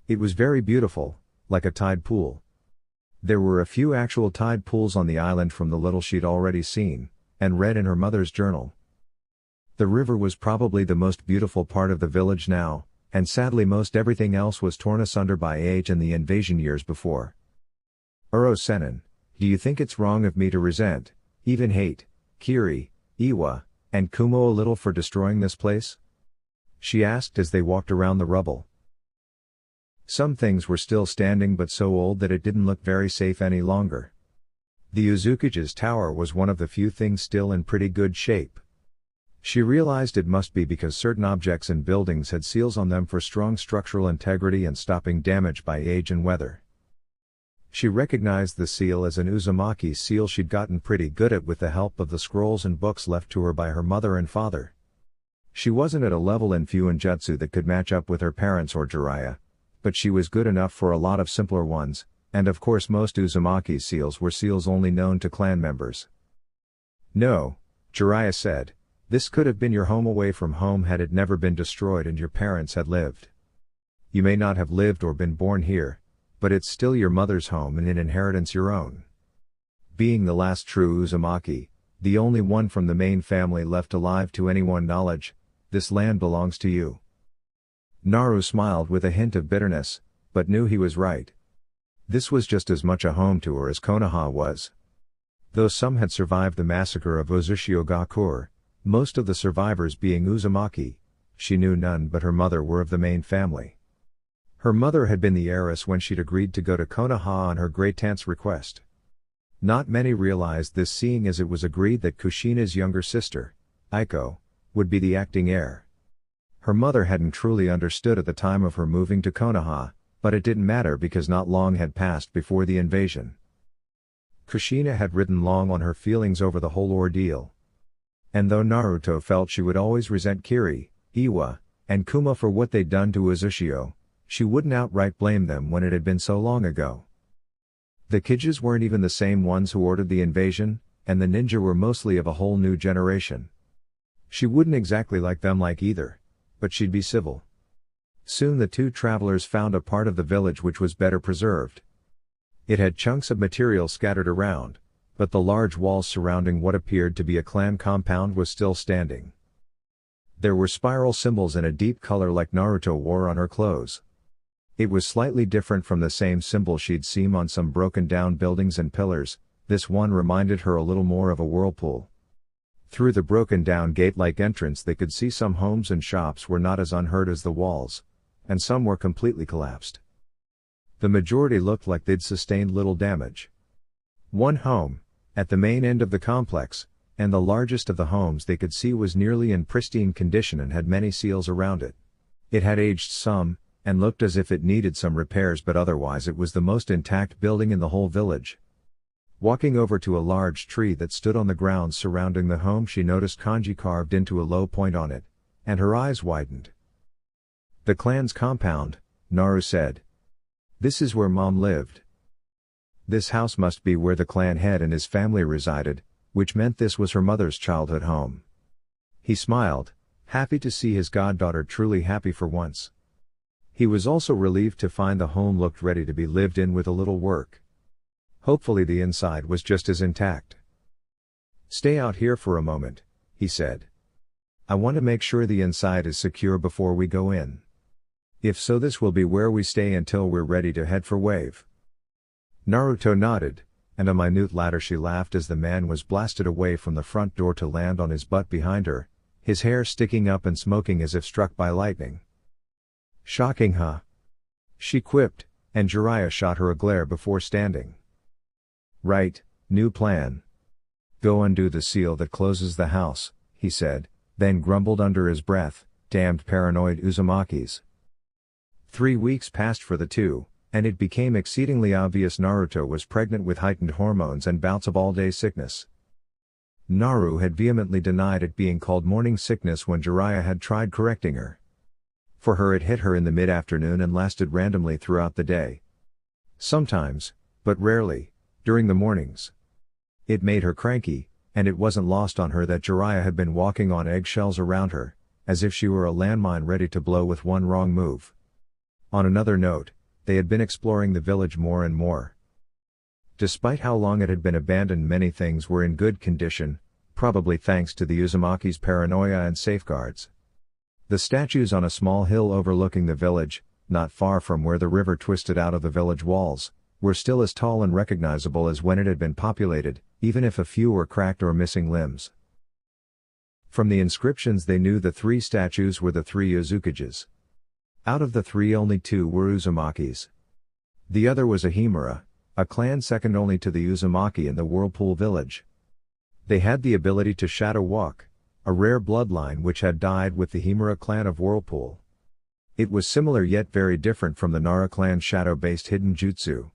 It was very beautiful, like a tide pool. There were a few actual tide pools on the island from the little she'd already seen, and read in her mother's journal. The river was probably the most beautiful part of the village now, and sadly most everything else was torn asunder by age and the invasion years before. "Uro-sennin, do you think it's wrong of me to resent, even hate, Kiri, Iwa, and Kumo a little for destroying this place?" she asked as they walked around the rubble. Some things were still standing but so old that it didn't look very safe any longer. The Uzukage's tower was one of the few things still in pretty good shape. She realized it must be because certain objects and buildings had seals on them for strong structural integrity and stopping damage by age and weather. She recognized the seal as an Uzumaki seal she'd gotten pretty good at with the help of the scrolls and books left to her by her mother and father. She wasn't at a level in Fuinjutsu that could match up with her parents or Jiraiya, but she was good enough for a lot of simpler ones, and of course most Uzumaki seals were seals only known to clan members. "No," Jiraiya said, "this could have been your home away from home had it never been destroyed and your parents had lived. You may not have lived or been born here, but it's still your mother's home and in inheritance your own. Being the last true Uzumaki, the only one from the main family left alive to anyone's knowledge, this land belongs to you." Naru smiled with a hint of bitterness, but knew he was right. This was just as much a home to her as Konoha was. Though some had survived the massacre of Uzushio-gakure, most of the survivors being Uzumaki, she knew none but her mother were of the main family. Her mother had been the heiress when she'd agreed to go to Konoha on her great-aunt's request. Not many realized this, seeing as it was agreed that Kushina's younger sister, Aiko, would be the acting heir. Her mother hadn't truly understood at the time of her moving to Konoha, but it didn't matter because not long had passed before the invasion. Kushina had ridden long on her feelings over the whole ordeal. And though Naruto felt she would always resent Kiri, Iwa, and Kuma for what they'd done to Uzushio, she wouldn't outright blame them when it had been so long ago. The Kiges weren't even the same ones who ordered the invasion, and the ninja were mostly of a whole new generation. She wouldn't exactly like them either, but she'd be civil. Soon the two travelers found a part of the village which was better preserved. It had chunks of material scattered around, but the large walls surrounding what appeared to be a clan compound was still standing. There were spiral symbols in a deep color like Naruto wore on her clothes. It was slightly different from the same symbol she'd seen on some broken down buildings and pillars. This one reminded her a little more of a whirlpool. Through the broken down gate-like entrance they could see some homes and shops were not as unhurt as the walls, and some were completely collapsed. The majority looked like they'd sustained little damage. One home, at the main end of the complex, and the largest of the homes they could see was nearly in pristine condition and had many seals around it. It had aged some, and looked as if it needed some repairs, but otherwise it was the most intact building in the whole village. Walking over to a large tree that stood on the grounds surrounding the home, she noticed kanji carved into a low point on it, and her eyes widened. "The clan's compound," Naru said. "This is where Mom lived. This house must be where the clan head and his family resided, which meant this was her mother's childhood home." He smiled, happy to see his goddaughter truly happy for once. He was also relieved to find the home looked ready to be lived in with a little work. Hopefully the inside was just as intact. "Stay out here for a moment," he said. "I want to make sure the inside is secure before we go in. If so, this will be where we stay until we're ready to head for Wave." Naruto nodded, and a minute later she laughed as the man was blasted away from the front door to land on his butt behind her, his hair sticking up and smoking as if struck by lightning. "Shocking, huh?" she quipped, and Jiraiya shot her a glare before standing. "Right, new plan. Go undo the seal that closes the house," he said, then grumbled under his breath, "Damned paranoid Uzumakis." 3 weeks passed for the two, and it became exceedingly obvious Naruto was pregnant with heightened hormones and bouts of all-day sickness. Naru had vehemently denied it being called morning sickness when Jiraiya had tried correcting her. For her it hit her in the mid-afternoon and lasted randomly throughout the day. Sometimes, but rarely, during the mornings. It made her cranky, and it wasn't lost on her that Jiraiya had been walking on eggshells around her, as if she were a landmine ready to blow with one wrong move. On another note, they had been exploring the village more and more. Despite how long it had been abandoned, many things were in good condition, probably thanks to the Uzumaki's paranoia and safeguards. The statues on a small hill overlooking the village, not far from where the river twisted out of the village walls, were still as tall and recognizable as when it had been populated, even if a few were cracked or missing limbs. From the inscriptions they knew the 3 statues were the 3 Uzukages. Out of the 3 only 2 were Uzumakis. The other was a Himura, a clan second only to the Uzumaki in the Whirlpool village. They had the ability to shadow walk, a rare bloodline which had died with the Himura clan of Whirlpool. It was similar yet very different from the Nara clan's shadow-based hidden jutsu.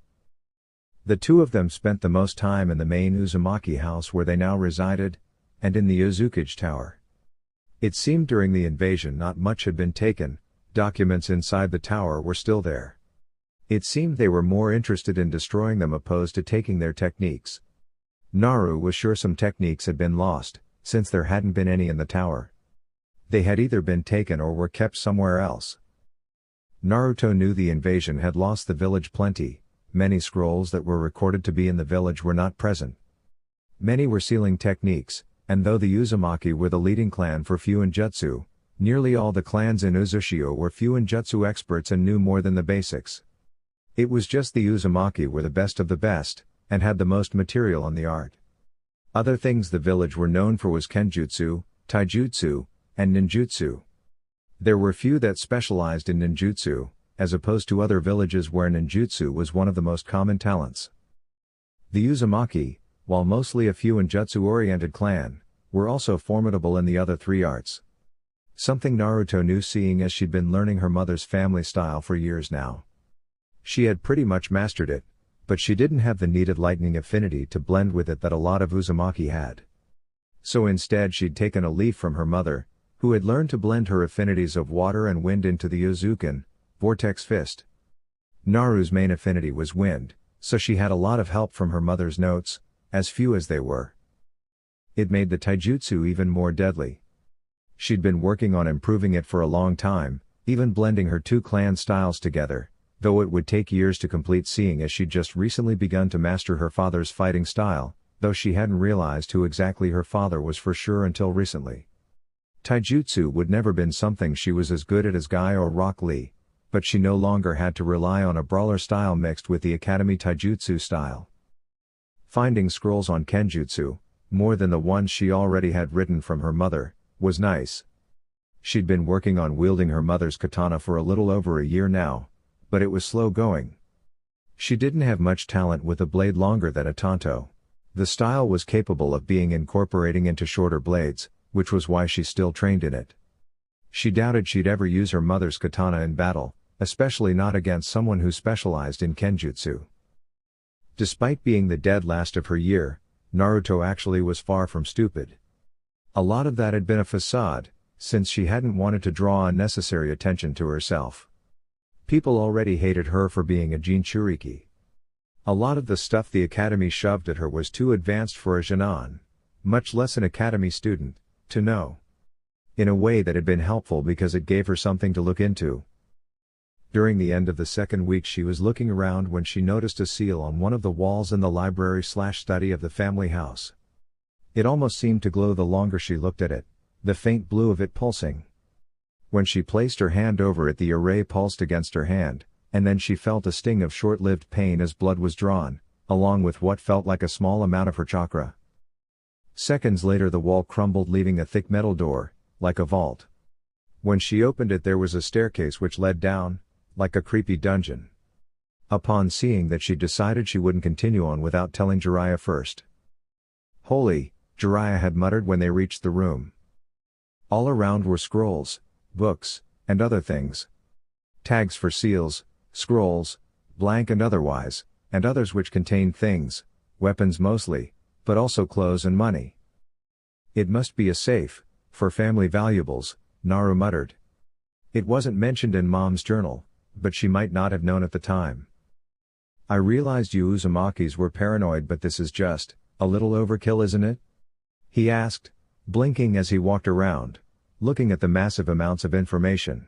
The 2 of them spent the most time in the main Uzumaki house where they now resided, and in the Uzukage Tower. It seemed during the invasion not much had been taken. Documents inside the tower were still there. It seemed they were more interested in destroying them opposed to taking their techniques. Naru was sure some techniques had been lost, since there hadn't been any in the tower. They had either been taken or were kept somewhere else. Naruto knew the invasion had lost the village plenty. Many scrolls that were recorded to be in the village were not present. Many were sealing techniques, and though the Uzumaki were the leading clan for Fuinjutsu, nearly all the clans in Uzushio were Fuinjutsu experts and knew more than the basics. It was just the Uzumaki were the best of the best, and had the most material on the art. Other things the village were known for was Kenjutsu, Taijutsu, and Ninjutsu. There were few that specialized in ninjutsu, as opposed to other villages where ninjutsu was one of the most common talents. The Uzumaki, while mostly a Fuinjutsu-oriented clan, were also formidable in the other 3 arts. Something Naruto knew seeing as she'd been learning her mother's family style for years now. She had pretty much mastered it, but she didn't have the needed lightning affinity to blend with it that a lot of Uzumaki had. So instead she'd taken a leaf from her mother, who had learned to blend her affinities of water and wind into the Uzuken, Vortex Fist. Naru's main affinity was wind, so she had a lot of help from her mother's notes, as few as they were. It made the taijutsu even more deadly. She'd been working on improving it for a long time, even blending her 2 clan styles together, though it would take years to complete seeing as she'd just recently begun to master her father's fighting style, though she hadn't realized who exactly her father was for sure until recently. Taijutsu would never been something she was as good at as Guy or Rock Lee, but she no longer had to rely on a brawler style mixed with the academy taijutsu style. Finding scrolls on Kenjutsu, more than the ones she already had written from her mother, was nice. She'd been working on wielding her mother's katana for a little over a year now, but it was slow going. She didn't have much talent with a blade longer than a tanto. The style was capable of being incorporating into shorter blades, which was why she still trained in it. She doubted she'd ever use her mother's katana in battle, especially not against someone who specialized in kenjutsu. Despite being the dead last of her year, Naruto actually was far from stupid. A lot of that had been a facade, since she hadn't wanted to draw unnecessary attention to herself. People already hated her for being a Jinchuriki. A lot of the stuff the academy shoved at her was too advanced for a Jinan, much less an academy student, to know. In a way that had been helpful because it gave her something to look into. During the end of the second week she was looking around when she noticed a seal on one of the walls in the library/study of the family house. It almost seemed to glow the longer she looked at it, the faint blue of it pulsing. When she placed her hand over it the array pulsed against her hand, and then she felt a sting of short-lived pain as blood was drawn, along with what felt like a small amount of her chakra. Seconds later the wall crumbled, leaving a thick metal door, like a vault. When she opened it there was a staircase which led down, like a creepy dungeon. Upon seeing that she decided she wouldn't continue on without telling Jiraiya first. "Holy," Jiraiya had muttered when they reached the room. All around were scrolls, books, and other things. Tags for seals, scrolls, blank and otherwise, and others which contained things, weapons mostly, but also clothes and money. "It must be a safe, for family valuables," Naru muttered. It wasn't mentioned in Mom's journal, but she might not have known at the time. "I realized you Uzumakis were paranoid, but this is just a little overkill, isn't it?" he asked, blinking as he walked around, looking at the massive amounts of information.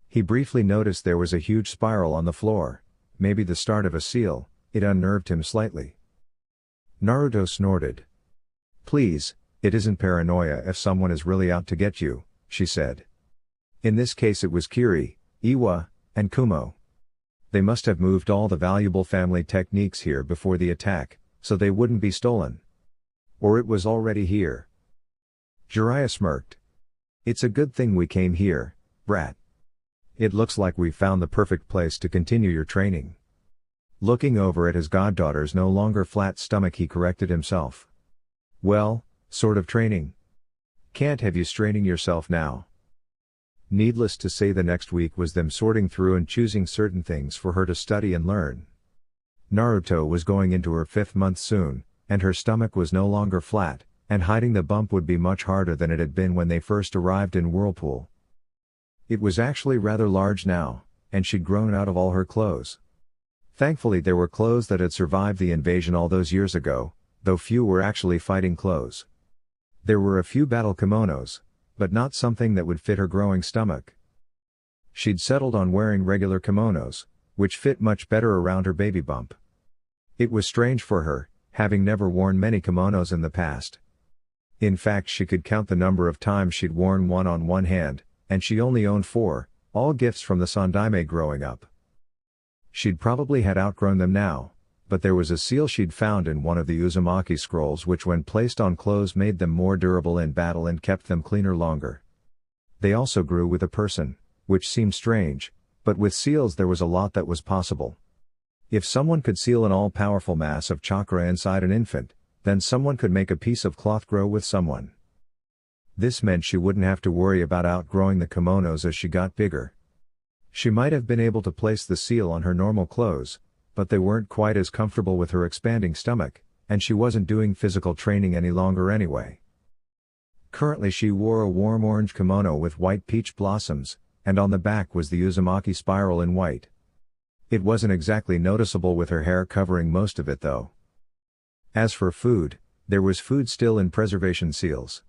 He briefly noticed there was a huge spiral on the floor, maybe the start of a seal. It unnerved him slightly. Naruto snorted. "Please, it isn't paranoia if someone is really out to get you," she said. In this case it was Kiri, Iwa, and Kumo. They must have moved all the valuable family techniques here before the attack, so they wouldn't be stolen. Or it was already here. Jiraiya smirked. "It's a good thing we came here, brat. It looks like we found the perfect place to continue your training." Looking over at his goddaughter's no longer flat stomach he corrected himself. "Well, sort of training. Can't have you straining yourself now." Needless to say the next week was them sorting through and choosing certain things for her to study and learn. Naruto was going into her 5th month soon, and her stomach was no longer flat, and hiding the bump would be much harder than it had been when they first arrived in Whirlpool. It was actually rather large now, and she'd grown out of all her clothes. Thankfully there were clothes that had survived the invasion all those years ago, though few were actually fighting clothes. There were a few battle kimonos, but not something that would fit her growing stomach. She'd settled on wearing regular kimonos, which fit much better around her baby bump. It was strange for her, having never worn many kimonos in the past. In fact she could count the number of times she'd worn one on one hand, and she only owned 4, all gifts from the Sandaime growing up. She'd probably had outgrown them now, but there was a seal she'd found in one of the Uzumaki scrolls which when placed on clothes made them more durable in battle and kept them cleaner longer. They also grew with a person, which seemed strange, but with seals there was a lot that was possible. If someone could seal an all-powerful mass of chakra inside an infant, then someone could make a piece of cloth grow with someone. This meant she wouldn't have to worry about outgrowing the kimonos as she got bigger. She might have been able to place the seal on her normal clothes, but they weren't quite as comfortable with her expanding stomach, and she wasn't doing physical training any longer anyway. Currently she wore a warm orange kimono with white peach blossoms, and on the back was the Uzumaki spiral in white. It wasn't exactly noticeable with her hair covering most of it though. As for food, there was food still in preservation seals.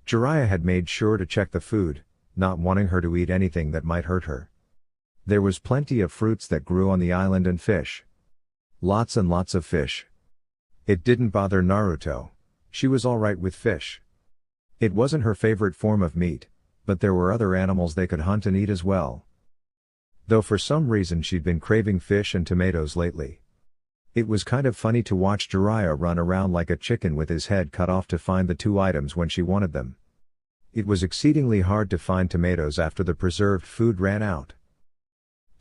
Jiraiya had made sure to check the food, not wanting her to eat anything that might hurt her. There was plenty of fruits that grew on the island and fish. Lots and lots of fish. It didn't bother Naruto. She was alright with fish. It wasn't her favorite form of meat, but there were other animals they could hunt and eat as well. Though for some reason she'd been craving fish and tomatoes lately. It was kind of funny to watch Jiraiya run around like a chicken with his head cut off to find the 2 items when she wanted them. It was exceedingly hard to find tomatoes after the preserved food ran out.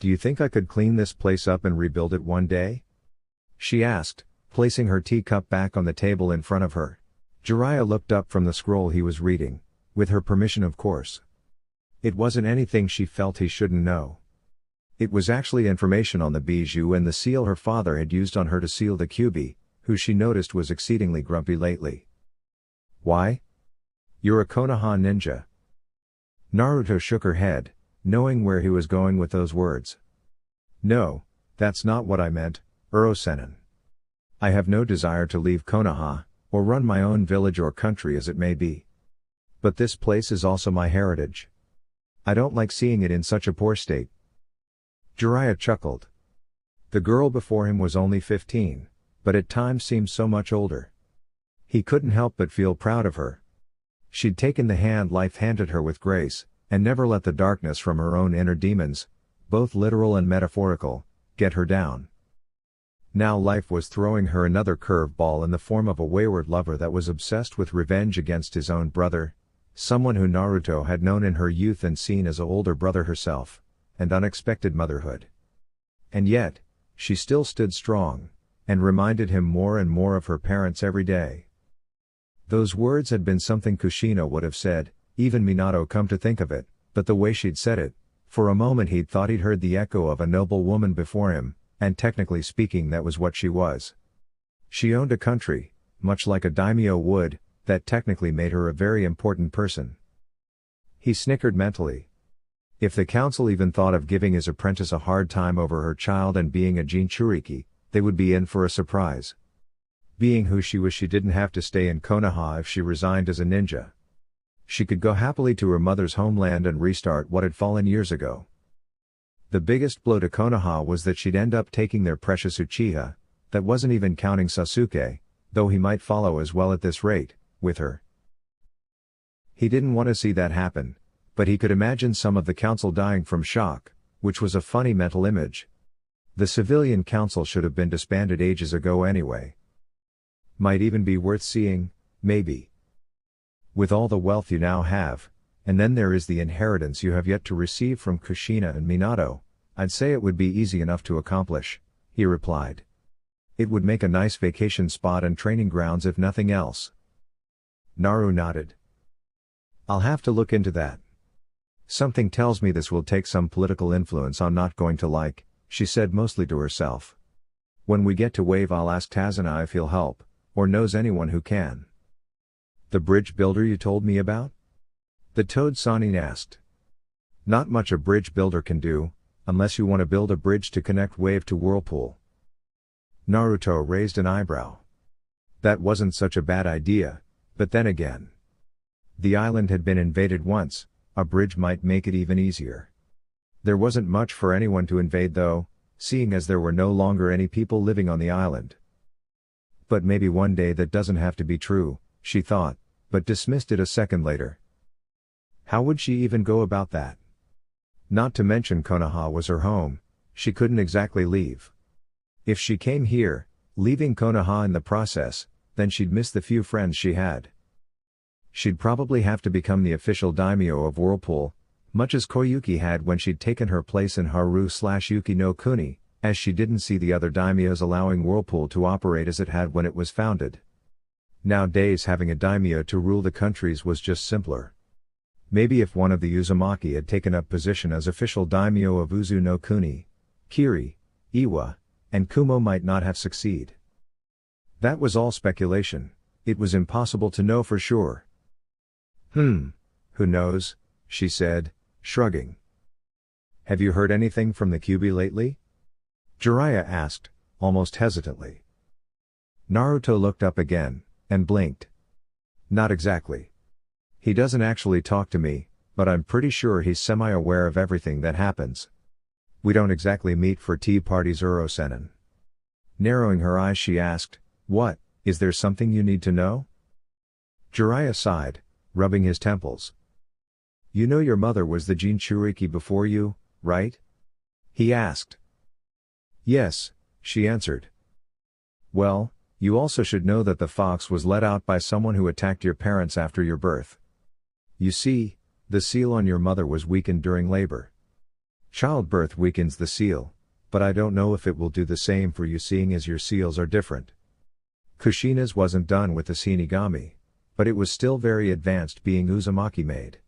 "Do you think I could clean this place up and rebuild it one day?" she asked, placing her teacup back on the table in front of her. Jiraiya looked up from the scroll he was reading, with her permission of course. It wasn't anything she felt he shouldn't know. It was actually information on the bijou and the seal her father had used on her to seal the Kyuubi, who she noticed was exceedingly grumpy lately. "Why? You're a Konoha ninja." Naruto shook her head, knowing where he was going with those words. "No, that's not what I meant, Uro-senin. I have no desire to leave Konoha, or run my own village or country as it may be. But this place is also my heritage. I don't like seeing it in such a poor state." Jiraiya chuckled. The girl before him was only 15, but at times seemed so much older. He couldn't help but feel proud of her. She'd taken the hand life handed her with grace, and never let the darkness from her own inner demons both literal and metaphorical, get her down. Now life was throwing her another curveball in the form of a wayward lover that was obsessed with revenge against his own brother, someone who Naruto had known in her youth and seen as an older brother herself, and unexpected motherhood. And yet, she still stood strong, and reminded him more and more of her parents every day. Those words had been something Kushina would have said, even Minato come to think of it, but the way she'd said it, for a moment he'd thought he'd heard the echo of a noble woman before him, and technically speaking that was what she was. She owned a country, much like a daimyo would, that technically made her a very important person. He snickered mentally. If the council even thought of giving his apprentice a hard time over her child and being a Jinchuriki, they would be in for a surprise. Being who she was, she didn't have to stay in Konoha if she resigned as a ninja. She could go happily to her mother's homeland and restart what had fallen years ago. The biggest blow to Konoha was that she'd end up taking their precious Uchiha, that wasn't even counting Sasuke, though he might follow as well at this rate, with her. He didn't want to see that happen, but he could imagine some of the council dying from shock, which was a funny mental image. The civilian council should have been disbanded ages ago anyway. Might even be worth seeing, maybe. With all the wealth you now have, and then there is the inheritance you have yet to receive from Kushina and Minato, I'd say it would be easy enough to accomplish, he replied. It would make a nice vacation spot and training grounds if nothing else. Naru nodded. I'll have to look into that. Something tells me this will take some political influence I'm not going to like, she said mostly to herself. When we get to Wave I'll ask Tazuna if he'll help, or knows anyone who can. The bridge builder you told me about? The Toad Sanin asked. Not much a bridge builder can do, unless you want to build a bridge to connect Wave to Whirlpool. Naruto raised an eyebrow. That wasn't such a bad idea, but then again. The island had been invaded once, a bridge might make it even easier. There wasn't much for anyone to invade though, seeing as there were no longer any people living on the island. But maybe one day that doesn't have to be true, she thought, but dismissed it a second later. How would she even go about that? Not to mention Konoha was her home, she couldn't exactly leave. If she came here, leaving Konoha in the process, then she'd miss the few friends she had. She'd probably have to become the official daimyo of Whirlpool, much as Koyuki had when she'd taken her place in Haru/Yuki no Kuni, as she didn't see the other daimyos allowing Whirlpool to operate as it had when it was founded. Nowadays having a daimyo to rule the countries was just simpler. Maybe if one of the Uzumaki had taken up position as official daimyo of Uzu no Kuni, Kiri, Iwa, and Kumo might not have succeeded. That was all speculation, it was impossible to know for sure. Who knows, she said, shrugging. Have you heard anything from the Kyuubi lately? Jiraiya asked, almost hesitantly. Naruto looked up again, and blinked. Not exactly. He doesn't actually talk to me, but I'm pretty sure he's semi-aware of everything that happens. We don't exactly meet for tea parties Uro-senin. Narrowing her eyes she asked, what, is there something you need to know? Jiraiya sighed, rubbing his temples. You know your mother was the Jinchuriki before you, right? He asked. Yes, she answered. Well, you also should know that the fox was let out by someone who attacked your parents after your birth. You see, the seal on your mother was weakened during labor. Childbirth weakens the seal, but I don't know if it will do the same for you seeing as your seals are different. Kushina's wasn't done with the Shinigami, but it was still very advanced being Uzumaki made.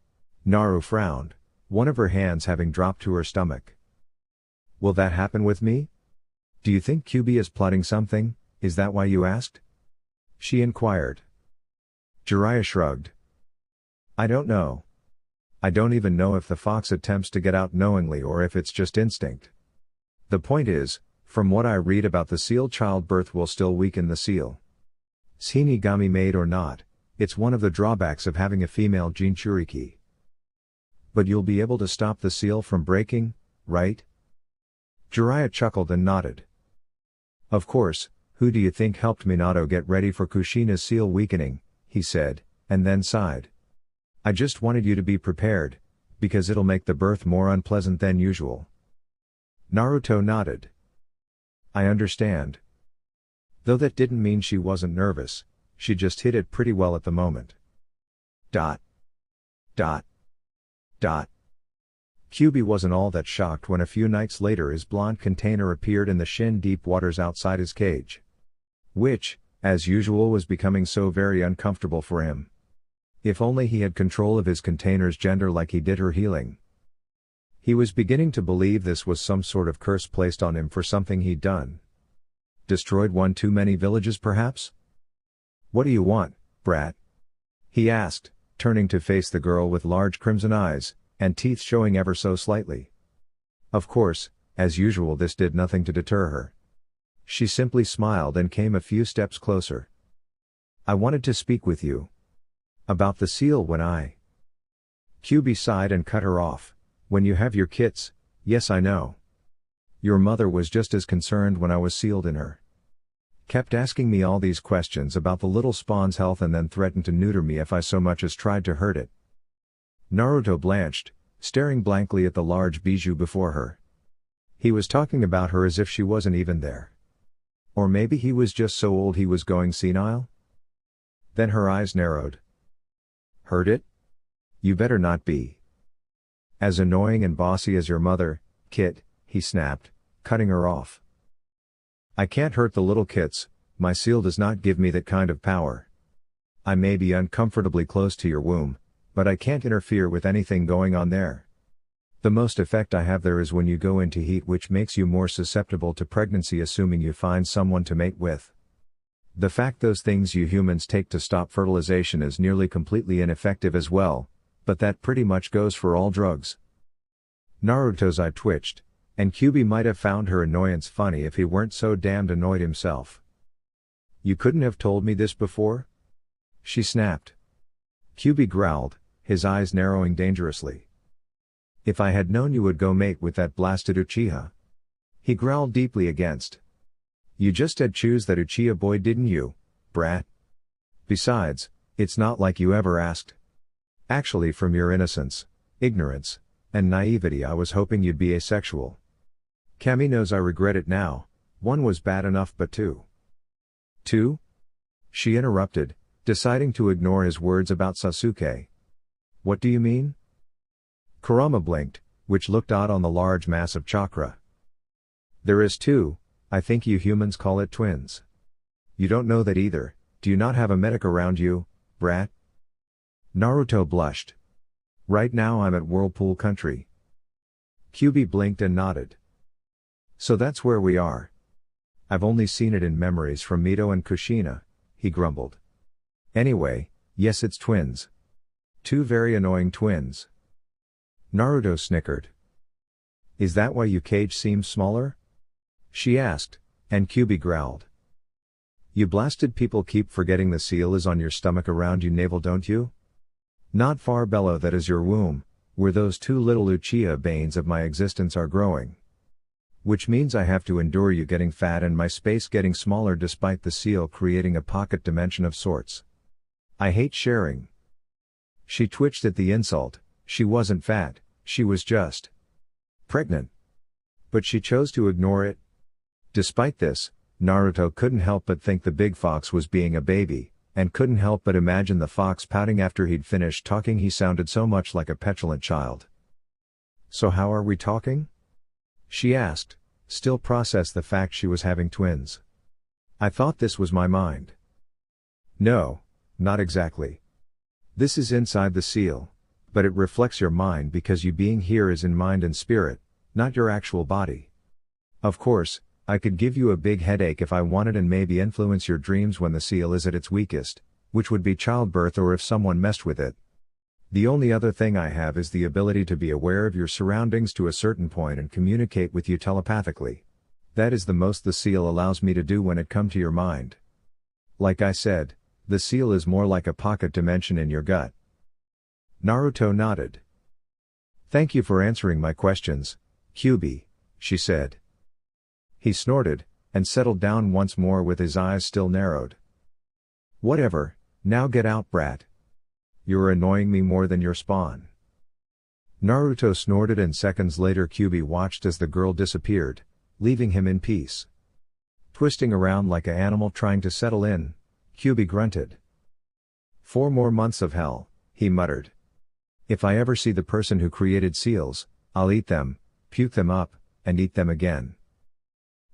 Naru frowned, one of her hands having dropped to her stomach. Will that happen with me? Do you think Kyuubi is plotting something, is that why you asked? She inquired. Jiraiya shrugged. I don't know. I don't even know if the fox attempts to get out knowingly or if it's just instinct. The point is, from what I read about the seal, childbirth will still weaken the seal. Shinigami made or not, it's one of the drawbacks of having a female Jinchuriki. But you'll be able to stop the seal from breaking, right? Jiraiya chuckled and nodded. Of course, who do you think helped Minato get ready for Kushina's seal weakening, he said, and then sighed. I just wanted you to be prepared, because it'll make the birth more unpleasant than usual. Naruto nodded. I understand. Though that didn't mean she wasn't nervous, she just hit it pretty well at the moment. Dot. Dot. Dot. Kyubi wasn't all that shocked when a few nights later his blonde container appeared in the shin-deep waters outside his cage. Which, as usual, was becoming so very uncomfortable for him. If only he had control of his container's gender like he did her healing. He was beginning to believe this was some sort of curse placed on him for something he'd done. Destroyed one too many villages perhaps? What do you want, brat? He asked, turning to face the girl with large crimson eyes, and teeth showing ever so slightly. Of course, as usual, this did nothing to deter her. She simply smiled and came a few steps closer. I wanted to speak with you. About the seal when I... Kyubi sighed and cut her off. When you have your kits, yes I know. Your mother was just as concerned when I was sealed in her. Kept asking me all these questions about the little spawn's health and then threatened to neuter me if I so much as tried to hurt it. Naruto blanched, staring blankly at the large bijou before her. He was talking about her as if she wasn't even there. Or maybe he was just so old he was going senile? Then her eyes narrowed. Heard it? You better not be. As annoying and bossy as your mother, Kit, he snapped, cutting her off. I can't hurt the little kits, my seal does not give me that kind of power. I may be uncomfortably close to your womb, but I can't interfere with anything going on there. The most effect I have there is when you go into heat, which makes you more susceptible to pregnancy assuming you find someone to mate with. The fact those things you humans take to stop fertilization is nearly completely ineffective as well, but that pretty much goes for all drugs. Naruto's eye twitched, and Kyubi might have found her annoyance funny if he weren't so damned annoyed himself. You couldn't have told me this before? She snapped. Kyubi growled, his eyes narrowing dangerously. If I had known you would go mate with that blasted Uchiha. He growled deeply against. You just had choose that Uchiha boy, didn't you, brat? Besides, it's not like you ever asked. Actually, from your innocence, ignorance, and naivety, I was hoping you'd be asexual. Kami knows I regret it now. One was bad enough, but two? Two? She interrupted, deciding to ignore his words about Sasuke. What do you mean? Kurama blinked, which looked odd on the large mass of chakra. There is two, I think you humans call it twins. You don't know that either, do you not have a medic around you, brat? Naruto blushed. Right now I'm at Whirlpool Country. Kyubi blinked and nodded. So that's where we are. I've only seen it in memories from Mito and Kushina, he grumbled. Anyway, yes, it's twins. Two very annoying twins. Naruto snickered. Is that why your cage seems smaller? She asked, and Kyubi growled. You blasted people keep forgetting the seal is on your stomach around your navel, don't you? Not far below that is your womb, where those two little Uchiha banes of my existence are growing. Which means I have to endure you getting fat and my space getting smaller despite the seal creating a pocket dimension of sorts. I hate sharing. She twitched at the insult. She wasn't fat, she was just pregnant. But she chose to ignore it. Despite this, Naruto couldn't help but think the big fox was being a baby, and couldn't help but imagine the fox pouting after he'd finished talking. He sounded so much like a petulant child. So how are we talking? She asked, still processed the fact she was having twins. I thought this was my mind. No, not exactly. This is inside the seal, but it reflects your mind because you being here is in mind and spirit, not your actual body. Of course, I could give you a big headache if I wanted and maybe influence your dreams when the seal is at its weakest, which would be childbirth or if someone messed with it. The only other thing I have is the ability to be aware of your surroundings to a certain point and communicate with you telepathically. That is the most the seal allows me to do when it comes to your mind. Like I said, the seal is more like a pocket dimension in your gut. Naruto nodded. Thank you for answering my questions, Kyubi, she said. He snorted, and settled down once more with his eyes still narrowed. Whatever, now get out, brat. You're annoying me more than your spawn. Naruto snorted and seconds later Kyuubi watched as the girl disappeared, leaving him in peace. Twisting around like an animal trying to settle in, Kyuubi grunted. 4 more months of hell, he muttered. If I ever see the person who created seals, I'll eat them, puke them up, and eat them again.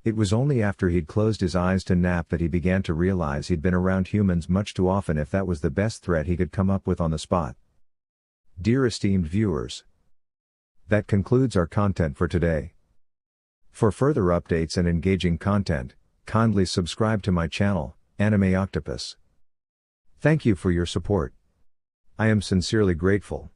It was only after he'd closed his eyes to nap that he began to realize he'd been around humans much too often if that was the best threat he could come up with on the spot. Dear esteemed viewers, that concludes our content for today. For further updates and engaging content, kindly subscribe to my channel, Anime Octopus. Thank you for your support. I am sincerely grateful.